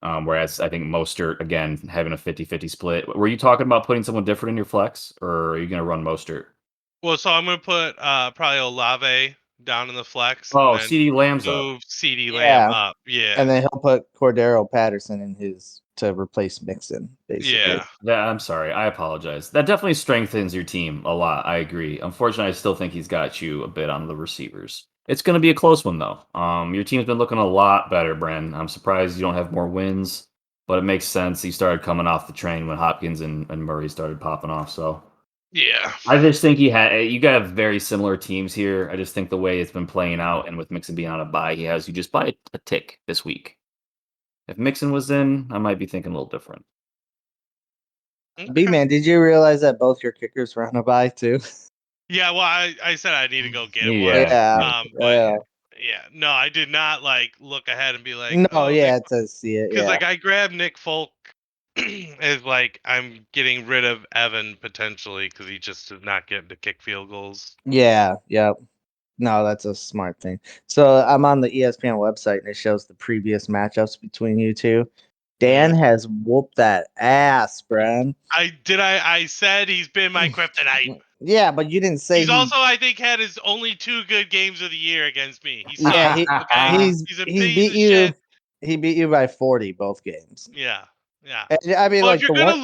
Whereas I think Mostert, again, having a 50-50 split. Were you talking about putting someone different in your flex, or are you going to run Mostert? Well, so I'm gonna put probably Olave down in the flex, Oh, and then CD Lamb's up. move CD Lamb up. Yeah, And then he'll put Cordero Patterson in his to replace Mixon, basically. yeah. I'm sorry. I apologize. That definitely strengthens your team a lot. I agree. Unfortunately, I still think he's got you a bit on the receivers. It's going to be a close one, though. Your team's been looking a lot better, Bren. I'm surprised you don't have more wins, but it makes sense. He started coming off the train when Hopkins and Murray started popping off. So Yeah. I just think you got very similar teams here. I just think the way it's been playing out, and with Mixon being on a bye, he has you just by a tick this week. If Mixon was in, I might be thinking a little different. B man, did you realize that both your kickers were on a bye too? Yeah, well, I said I need to go get one. Yeah. But yeah, no, I did not look ahead and be like, no, oh, yeah, to see it, because yeah, I grabbed Nick Folk as I'm getting rid of Evan potentially because he just did not get to kick field goals. yep. No, that's a smart thing. So I'm on the ESPN website and it shows the previous matchups between you two. Dan has whooped that ass, Bren. I said he's been my kryptonite. Yeah, but you didn't say He's also, I think, had his only 2 good games of the year against me. He sucks. Yeah, okay, he's a piece of shit. He beat you by 40 both games. Yeah. And, I mean, Well, like if you're gonna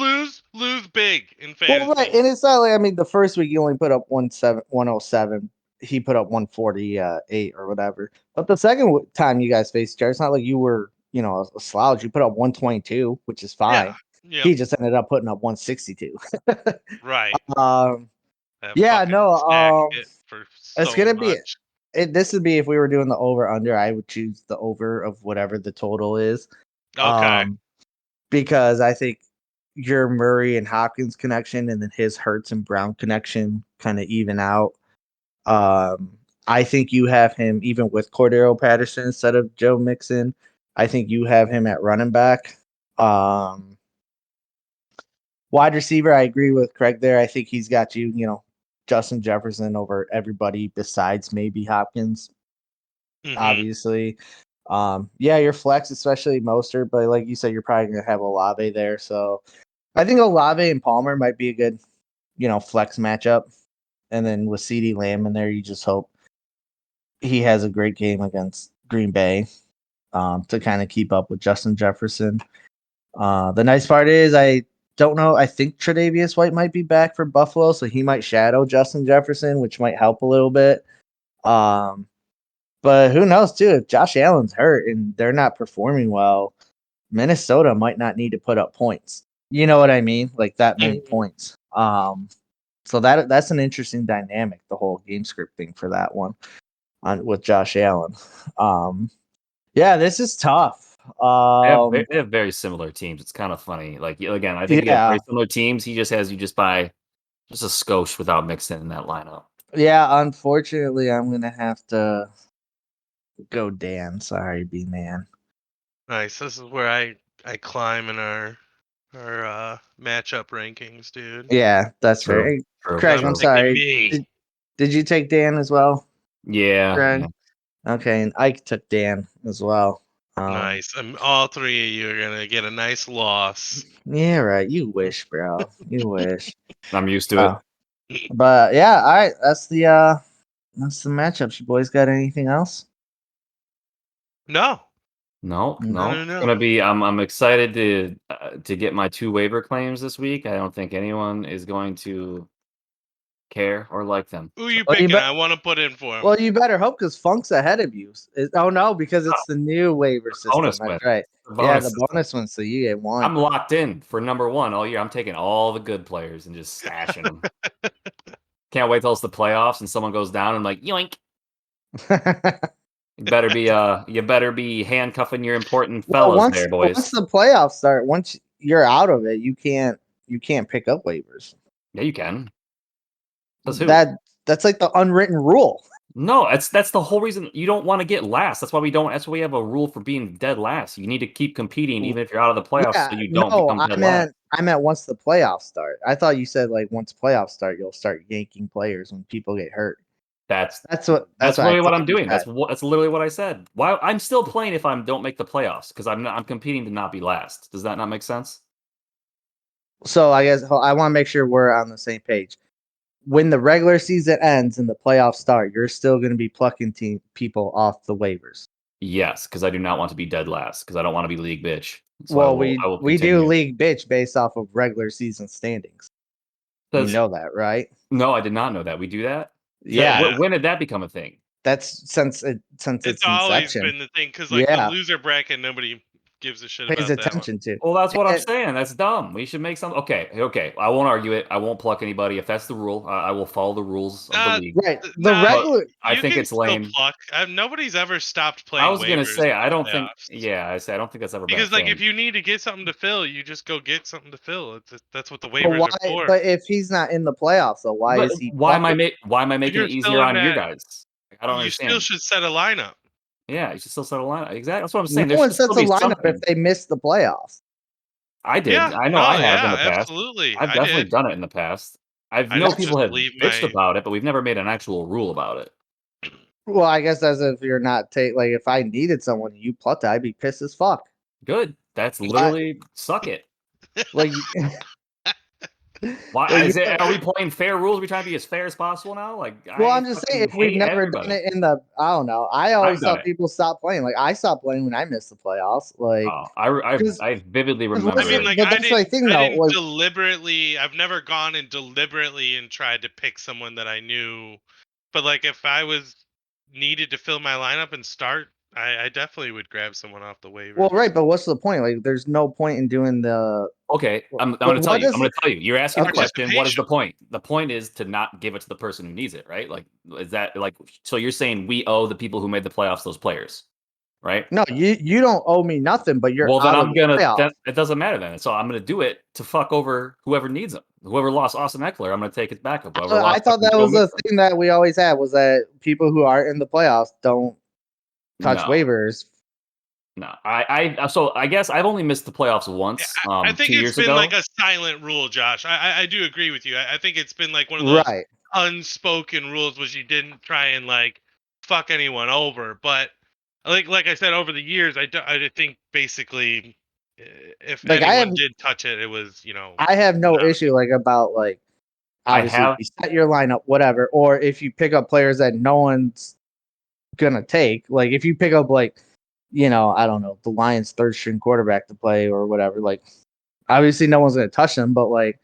lose big in fantasy. Well, right, and it's not like, I mean, the first week you only put up 107. He put up 148 or whatever. But the second time you guys faced each other, it's not like you were, a slouch. You put up 122, which is fine. Yeah. He just ended up putting up 162. Right. That Yeah, fucking no. stack hit for It's so gonna much. be. This would be if we were doing the over under. I would choose the over of whatever the total is. Okay. Because I think your Murray and Hopkins connection and then his Hurts and Brown connection kind of even out. I think you have him even with Cordero Patterson instead of Joe Mixon. I think you have him at running back. Wide receiver, I agree with Craig there. I think he's got you, Justin Jefferson over everybody besides maybe Hopkins, obviously. Yeah, your flex, especially Mostert, but like you said, you're probably going to have Olave there. So I think Olave and Palmer might be a good, flex matchup. And then with CD Lamb in there, you just hope he has a great game against Green Bay to kind of keep up with Justin Jefferson. The nice part is I don't know. I think Tre'Davious White might be back for Buffalo, so he might shadow Justin Jefferson, which might help a little bit. But who knows, too? If Josh Allen's hurt and they're not performing well, Minnesota might not need to put up points. You know what I mean? Like that many points. So that's an interesting dynamic, the whole game script thing for that one with Josh Allen. Yeah, this is tough. They have very similar teams. It's kind of funny. Like, again, I think you have very similar teams. He just has you just by just a skosh without Mixon in that lineup. Yeah, unfortunately, I'm gonna have to go Dan. Sorry, B man. Nice. This is where I climb in our matchup rankings, dude. Yeah, that's True, fair. true, Craig, true. I'm sorry. Me. Did you take Dan as well? Yeah. Craig? Okay, and Ike took Dan as well. Nice. All 3 of you are gonna get a nice loss. Yeah, right. You wish, bro. You wish. I'm used to it. But yeah, all right. That's the matchups. You boys got anything else? No. No, Mm. no. I don't It's know. gonna be. I'm excited to get my 2 waiver claims this week. I don't think anyone is going to care or like them. Who you Well, you picking? bet- I want to put in for him. Well, you better hope because Funk's ahead of you. Oh no, because it's the new waiver system. bonus That's win. right. The Yeah, bonus the system. bonus one. So you get one. I'm locked in for number 1 all year. I'm taking all the good players and just stashing them. Can't wait till it's the playoffs and someone goes down and I'm like, yoink. You better be handcuffing your important fellas once there, boys. once the playoffs start, once you're out of it, you can't pick up waivers. Yeah, you can. That's who? That's like the unwritten rule. No, that's the whole reason you don't want to get last. That's why we have a rule for being dead last. You need to keep competing even if you're out of the playoffs so you don't become dead last. I meant once the playoffs start. I thought you said like once playoffs start, you'll start yanking players when people get hurt. That's what literally what I'm thought you doing. said. That's literally what I said. Why I'm still playing if I don't make the playoffs because I'm competing to not be last. Does that not make sense? So I guess I want to make sure we're on the same page. When the regular season ends and the playoffs start, you're still going to be plucking people off the waivers. Yes, because I do not want to be dead last because I don't want to be league bitch. So Well, I will we do continue. league bitch based off of regular season standings. You know that, right? No, I did not know that. We do that? Yeah. When did that become a thing? That's since It's always inception. been the thing because like the loser bracket, nobody gives a shit Pays about that one. attention to. Well, that's what I'm saying. That's dumb. We should make some. Okay. I won't argue it. I won't pluck anybody. If that's the rule, I will follow the rules of the league. Right. The regular. I think it's lame. Pluck. Nobody's ever stopped playing. I was gonna waivers say in I don't the think. playoffs. Yeah, I say I don't think that's ever because been a like thing. if you need to get something to fill, you just go get something to fill. That's what the But waivers why? are for. But if he's not in the playoffs, so why is he? Why am I making you're it still easier in on you that- guys? I don't You understand. still should set a lineup. Yeah, you should still set a lineup. Exactly. That's what I'm saying. No one sets a lineup if they miss the playoffs. I did. Yeah, I know I have in the past. absolutely. I've definitely done it in the past. I know just people have believe bitched my- about it, but we've never made an actual rule about it. Well, I guess as if you're not like if I needed someone and you plucked it, I'd be pissed as fuck. Good. That's literally suck it. Like Why like, are we playing fair rules? Are we trying to be as fair as possible now? Like, well, I'm just saying if we've never done it in the, I don't know. I always thought people stopped playing. Like I stopped playing when I missed the playoffs. Like I vividly remember. I mean, like but I that's the didn't, thing, I though, didn't like- deliberately. I've never gone and deliberately and tried to pick someone that I knew. But like if I was needed to fill my lineup and start, I definitely would grab someone off the waiver. Well, right, but what's the point? Like, there's no point in doing the. Okay, I'm going to tell you. I'm going to tell you. You're asking the question. What is the point? The point is to not give it to the person who needs it, right? Like, is that like? So you're saying we owe the people who made the playoffs those players, right? No, you don't owe me nothing, but you're. Well, then out I'm of gonna. the playoffs. It doesn't matter then. So I'm gonna do it to fuck over whoever needs them. Whoever lost Austin Eckler, I'm gonna take his backup. I thought that was a thing that we always had was that people who aren't in the playoffs don't touch waivers. No, so I guess I've only missed the playoffs once. I think 2 it's years been ago. like a silent rule, Josh. I do agree with you. I think it's been like one of those unspoken rules, which you didn't try and like fuck anyone over. But like I said, over the years, I think basically, if Like, anyone did touch it, it was I have no issue like about like obviously if you set your lineup, whatever, or if you pick up players that no one's gonna take. Like if you pick up like, I don't know, the Lions' third string quarterback to play or whatever, like obviously no one's gonna touch them, but like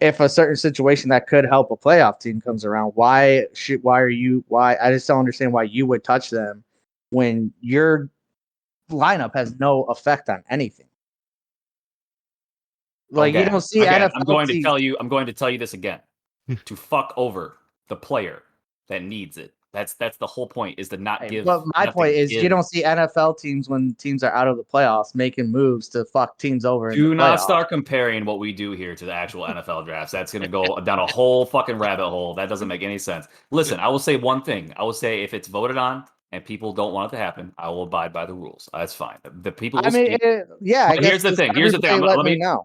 if a certain situation that could help a playoff team comes around, why I just don't understand why you would touch them when your lineup has no effect on anything. Like you don't see NFL I'm going to tell you this again. To fuck over the player that needs it. That's the whole point, is to not give. But my point is, you don't see NFL teams when teams are out of the playoffs making moves to fuck teams over. Do not start comparing what we do here to the actual NFL drafts. That's going to go down a whole fucking rabbit hole. That doesn't make any sense. Listen, I will say one thing. I will say if it's voted on and people don't want it to happen, I will abide by the rules. That's fine. The people. I guess here's the thing.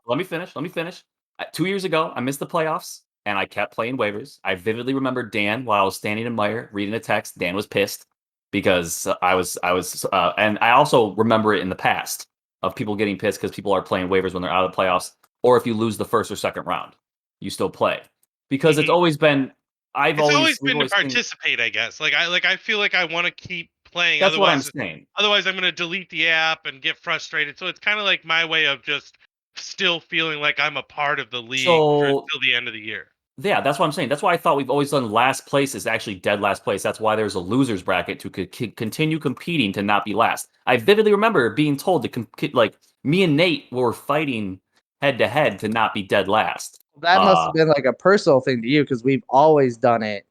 Let me finish. 2 years ago, I missed the playoffs. And I kept playing waivers. I vividly remember Dan while I was standing in Meyer reading a text. Dan was pissed because I was, and I also remember it in the past of people getting pissed because people are playing waivers when they're out of the playoffs, or if you lose the first or second round, you still play because it's always been. I've always been to participate. I guess. Like I feel like I want to keep playing. That's what I'm Otherwise, saying. otherwise I'm going to delete the app and get frustrated. So it's kind of like my way of just still feeling like I'm a part of the league So till the end of the year. yeah, that's what I'm saying. That's why I thought we've always done last place is actually dead last place. That's why there's a losers bracket to continue competing to not be last. I vividly remember being told to like me and Nate were fighting head to head to not be dead last. That must have been like a personal thing to you because we've always done it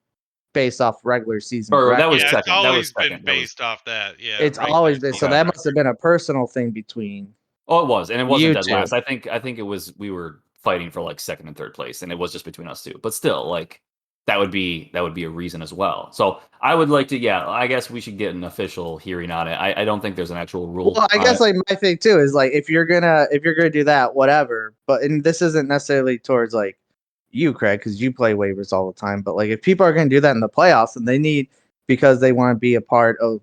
based off regular season Or that bracket. was Yeah, it's second. That was always been second. That was based off that. Yeah, It's regular always been so. season That Okay. must have been a personal thing between. Oh, it was, and it wasn't You dead two. last. I think it was we were fighting for like second and third place, and it was just between us two. But still, like that would be a reason as well. So I would like to, yeah, I guess we should get an official hearing on it. I don't think there's an actual rule. Well, I on guess it. like my thing too is like if you're gonna do that, whatever. But and this isn't necessarily towards like you, Craig, because you play waivers all the time. But like if people are gonna do that in the playoffs and they need because they want to be a part of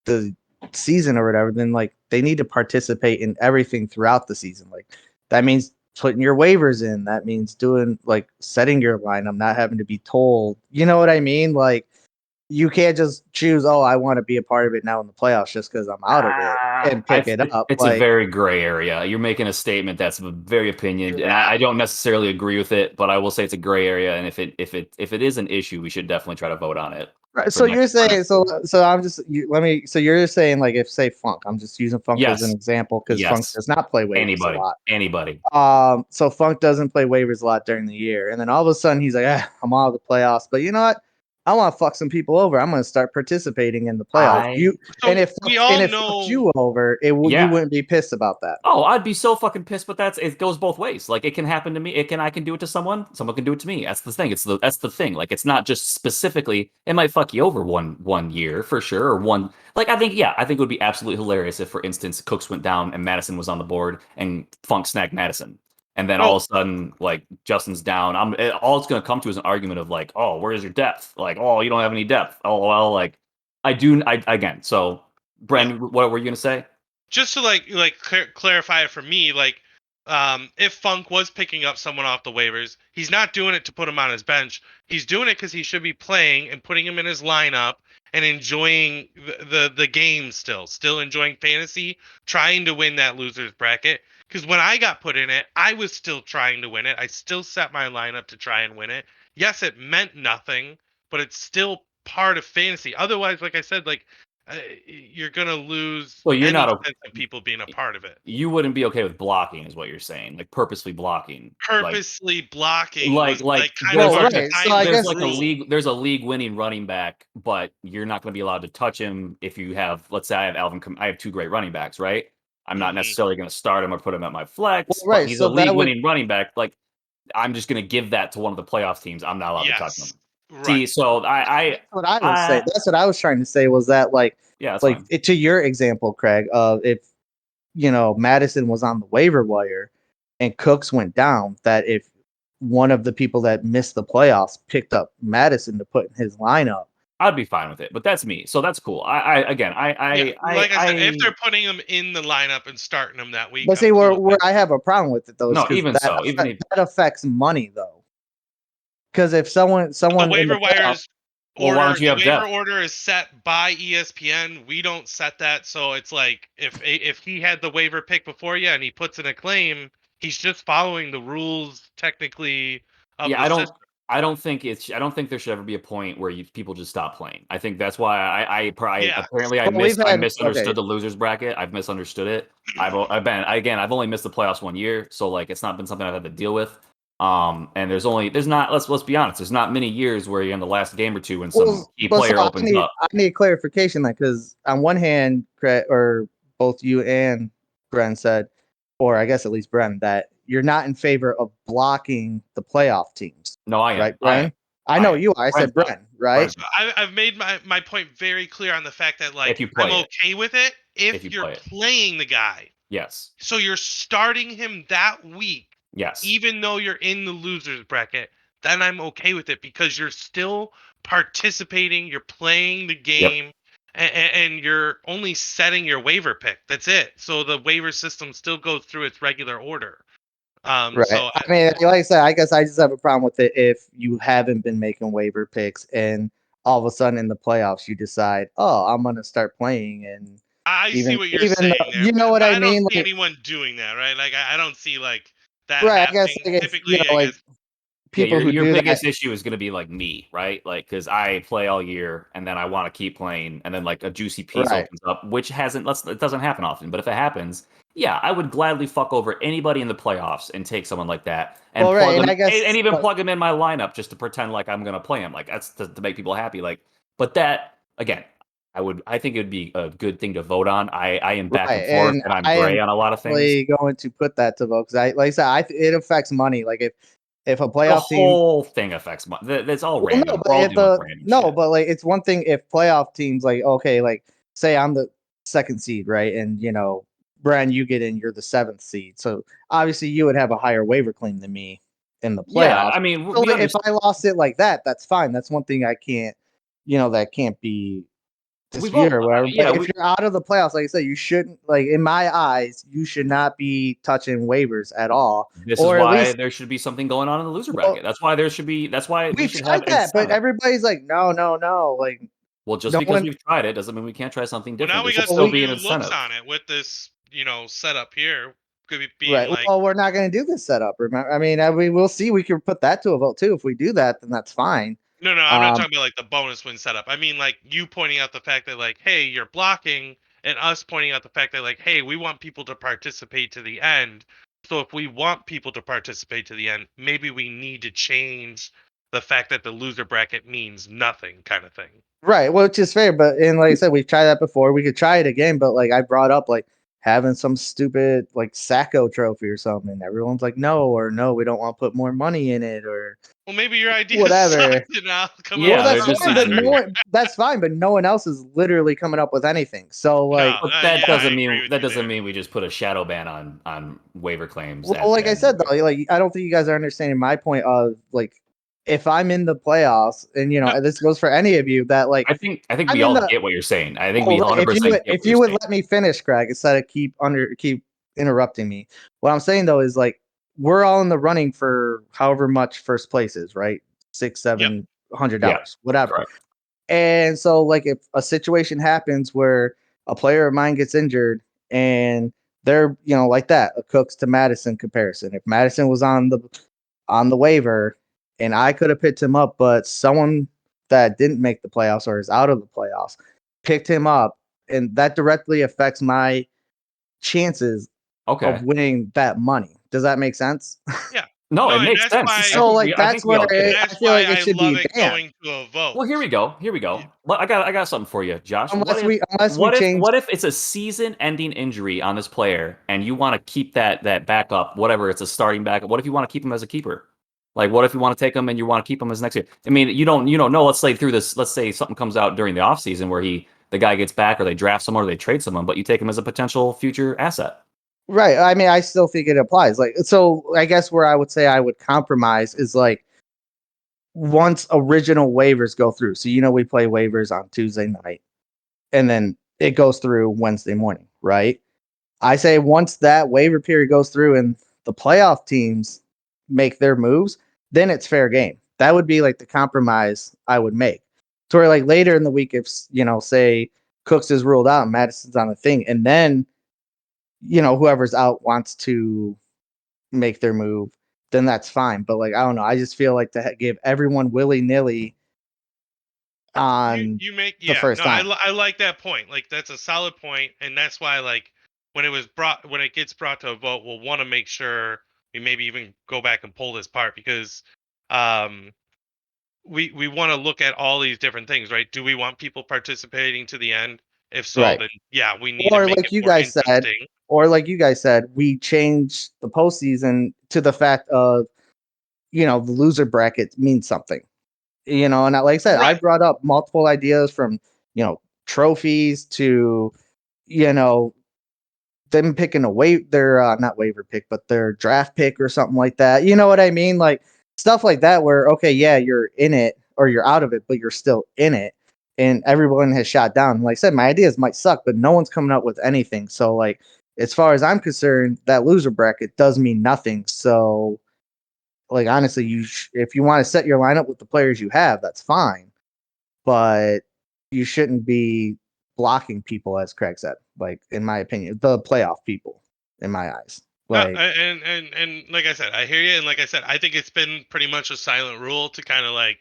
the season or whatever, then like they need to participate in everything throughout the season. Like that means putting your waivers in. That means doing like setting your lineup, not having to be told. You know what I mean? Like you can't just choose, oh, I want to be a part of it now in the playoffs just because I'm out of it and pick it up. It's like a very gray area. You're making a statement that's very opinioned, and I don't necessarily agree with it. But I will say it's a gray area, and if it is an issue, we should definitely try to vote on it. right, so you're saying so I'm just so you're saying like if say Funk, I'm just using Funk as an Yes. example because Funk Yes. does not play waivers a lot. Anybody. So Funk doesn't play waivers a lot during the year, and then all of a sudden he's like, I'm out of the playoffs. But you know what? I want to fuck some people over. I'm going to start participating in the playoffs. So if we all fucked know you over, you wouldn't be pissed about that. Oh, I'd be so fucking pissed, but it goes both ways. Like it can happen to me. I can do it to someone. Someone can do it to me. That's the thing. That's the thing. Like it's not just specifically. It might fuck you over one year for sure, or one. Like I think it would be absolutely hilarious if, for instance, Cooks went down and Madison was on the board and Funk snagged Madison. And then all of a sudden, like Justin's down. All it's gonna come to is an argument of like, oh, where's your depth? Like, oh, you don't have any depth. Oh well, like I do. Again. So, Bren, what were you gonna say? Just to clarify it for me, like if Funk was picking up someone off the waivers, he's not doing it to put him on his bench. He's doing it because he should be playing and putting him in his lineup and enjoying the game still enjoying fantasy, trying to win that losers bracket. Because when I got put in it, I was still trying to win it. I still set my lineup to try and win it. Yes, it meant nothing, but it's still part of fantasy. Otherwise, like I said, like you're gonna lose Well, you're any not sense of people being a part of it. You wouldn't be okay with blocking, is what you're saying, like purposely blocking. Purposely blocking like was like kind there's of our like right, so design I guess there's like rule. there's a league winning running back, but you're not going to be allowed to touch him if you have, let's say I have I have two great running backs, right? I'm not necessarily going to start him or put him at my flex, Well, right, but he's so a that league would- winning running back. Like I'm just going to give that to one of the playoff teams. I'm not allowed to touch Yes. them. See, Right. so That's what I was saying. That's what I was trying to say was that like yeah, that's like fine. to your example, Craig, of if Madison was on the waiver wire and Cooks went down, that if one of the people that missed the playoffs picked up Madison to put in his lineup, I'd be fine with it, but that's me. So that's cool. Like I said, if they're putting him in the lineup and starting him that week, but see I'm cool where I have a problem with it though is No, because even that, so, even if that affects money though. Because if someone the in waiver the playoffs, wires well, why order, don't you the have waiver depth? order is set by ESPN. We don't set that, so it's like if he had the waiver pick before you and he puts in a claim, he's just following the rules technically of Yeah, the system. I don't think there should ever be a point where people just stop playing. I think that's why I apparently I misunderstood the losers bracket. I've misunderstood it. I've only missed the playoffs 1 year, so like it's not been something I've had to deal with. And let's be honest, there's not many years where you're in the last game or two when some key player opens up. I need clarification that because on one hand, or both you and Bren said, or I guess at least Bren, that you're not in favor of blocking the playoff teams. No, I am. Right, Bren? I know you are. I said Bren, right? I've made my point very clear on the fact that like If you play I'm okay with it if you you're play it. playing the guy. Yes. So you're starting him that week. Yes. Even though you're in the losers bracket, then I'm okay with it because you're still participating, you're playing the game, and you're only setting your waiver pick. That's it. So the waiver system still goes through its regular order. Right. So I mean, like I said, I guess I just have a problem with it if you haven't been making waiver picks and all of a sudden in the playoffs you decide, oh, I'm gonna start playing, and I see what you're even saying though, there, you know what but I I don't mean, see like anyone doing that, right? Like I don't see like that right. I guess happening. like if Typically, I like guess Yeah, people who your do that, biggest issue is going to be like me, right? Like because I play all year and then I want to keep playing, and then like a juicy piece right? opens up, which it doesn't happen often, but if it happens, yeah, I would gladly fuck over anybody in the playoffs and take someone like that and Well, right, plug and them I guess and even like, plug them in my lineup just to pretend like I'm going to play him. Like that's to make people happy. Like, but that again, I think it would be a good thing to vote on. I am back right, and forth, and and I'm I am gray on a lot of things. definitely going to put that to vote because like I said, it affects money. Like if a The playoff team, whole thing affects money. That's all well, no, random. but We're all if dealing with the random no, shit. but like it's one thing if playoff teams like okay, like say I'm the second seed, right, and Brian, you get in, you're the seventh seed, so obviously you would have a higher waiver claim than me in the Yeah, playoffs. I mean, So we like, if understand. I lost it like that, that's fine. That's one thing I can't, that can't be We dispute both, or whatever. yeah, But if you're out of the playoffs, like I said, you shouldn't like in my eyes, you should not be touching waivers at all. this is Or at why least there should be something going on in the loser well, bracket. That's why there should be. That's why we we've should have tried that, but incentive. everybody's like, no, no, no. Like Well, just no because one we've tried it doesn't mean we can't try something well different. now There we should got well, still some be an new looks incentive. on it with this setup here. Could be being right. like Well, we're not gonna do this setup. Remember, I mean, we will see. We can put that to a vote too. If we do that, then that's fine. no, I'm not Um, talking about like the bonus win setup. I mean like you pointing out the fact that like, hey, you're blocking, and us pointing out the fact that like, hey, we want people to participate to the end. So if we want people to participate to the end, maybe we need to change the fact that the loser bracket means nothing, kind of thing. right, which is fair, but and like I said, we've tried that before. We could try it again, but like I brought up like having some stupid like Sacco trophy or something, and everyone's like, no, or no, we don't want to put more money in it, or Well, maybe your idea whatever. sucked, and I'll come up Well, Yeah, with they're that's just fine, something but better. no extreme. one that's fine, but no one else is literally coming up with anything. So No, like, But that yeah, I doesn't agree mean with you there. we just put a shadow ban on waiver claims well, at like the I end of said the though, like I don't think you guys are understanding my point of like if I'm in the playoffs, and No, and this goes for any of you that like I think I'm we in all the get what you're saying. I think oh we right. 100% get If what you're you would saying. let me finish, Craig, instead of keep interrupting me. What I'm saying though is like we're all in the running for however much first place is, right? Six, yep. Yeah, $700, whatever. correct. And so like if a situation happens where a player of mine gets injured and they're, like that, a Cooks to Madison comparison. If Madison was on the waiver and I could have picked him up, but someone that didn't make the playoffs or is out of the playoffs picked him up, and that directly affects my chances of Okay. winning that money. Does that make sense? Yeah. No, No, it and makes that's sense. why So like I that's think we where all get it. I feel like it I should love be it banned going to a vote. Well, here we go. Here we go. Well, I got something for you, Josh. unless we change. What if it's a season-ending injury on this player and you want to keep that backup, whatever it's a starting backup? What if you want to keep him as a keeper? Like, what if you want to take him and you want to keep him as next year? I mean, you don't know. Let's say through this. Let's say something comes out during the offseason where the guy gets back, or they draft someone, or they trade someone, but you take him as a potential future asset. Right. I mean, I still think it applies. Like, so I guess where I would say I would compromise is like once original waivers go through. So, we play waivers on Tuesday night and then it goes through Wednesday morning, right? I say once that waiver period goes through and the playoff teams make their moves, then it's fair game. That would be like the compromise I would make. To where like later in the week, if, say Cooks is ruled out and Madison's on the thing, and then, whoever's out wants to make their move, then that's fine. But like I don't know, I just feel like to give everyone willy nilly on You make the yeah. first No, time. I like that point. Like that's a solid point, and that's why like when it gets brought to a vote, we'll want to make sure we maybe even go back and pull this part because um we want to look at all these different things, right? Do we want people participating to the end? If so, Right. then yeah, we need to Or make like it you more guys said, interesting. we change the postseason to the fact of the loser bracket means something. And like I said, I Right. brought up multiple ideas from trophies to you know them picking their not waiver pick, but their draft pick or something like that. You know what I mean? Like stuff like that where okay, yeah, you're in it or you're out of it, but you're still in it. And everyone has shot down. Like I said, my ideas might suck, but no one's coming up with anything. So like as far as I'm concerned, that loser bracket does mean nothing. So like honestly, if you want to set your lineup with the players you have, that's fine. but you shouldn't be blocking people, as Craig said. Like, in my opinion, the playoff people, in my eyes. Like, and like I said, I hear you, and like I said, I think it's been pretty much a silent rule to kind of like,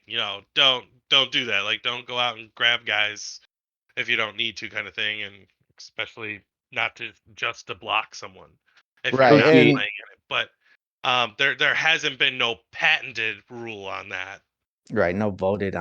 don't do that. Like, don't go out and grab guys if you don't need to, kind of thing, and especially not just to block someone if you're right, not and playing in it. But there hasn't been no patented rule on that. right, no voted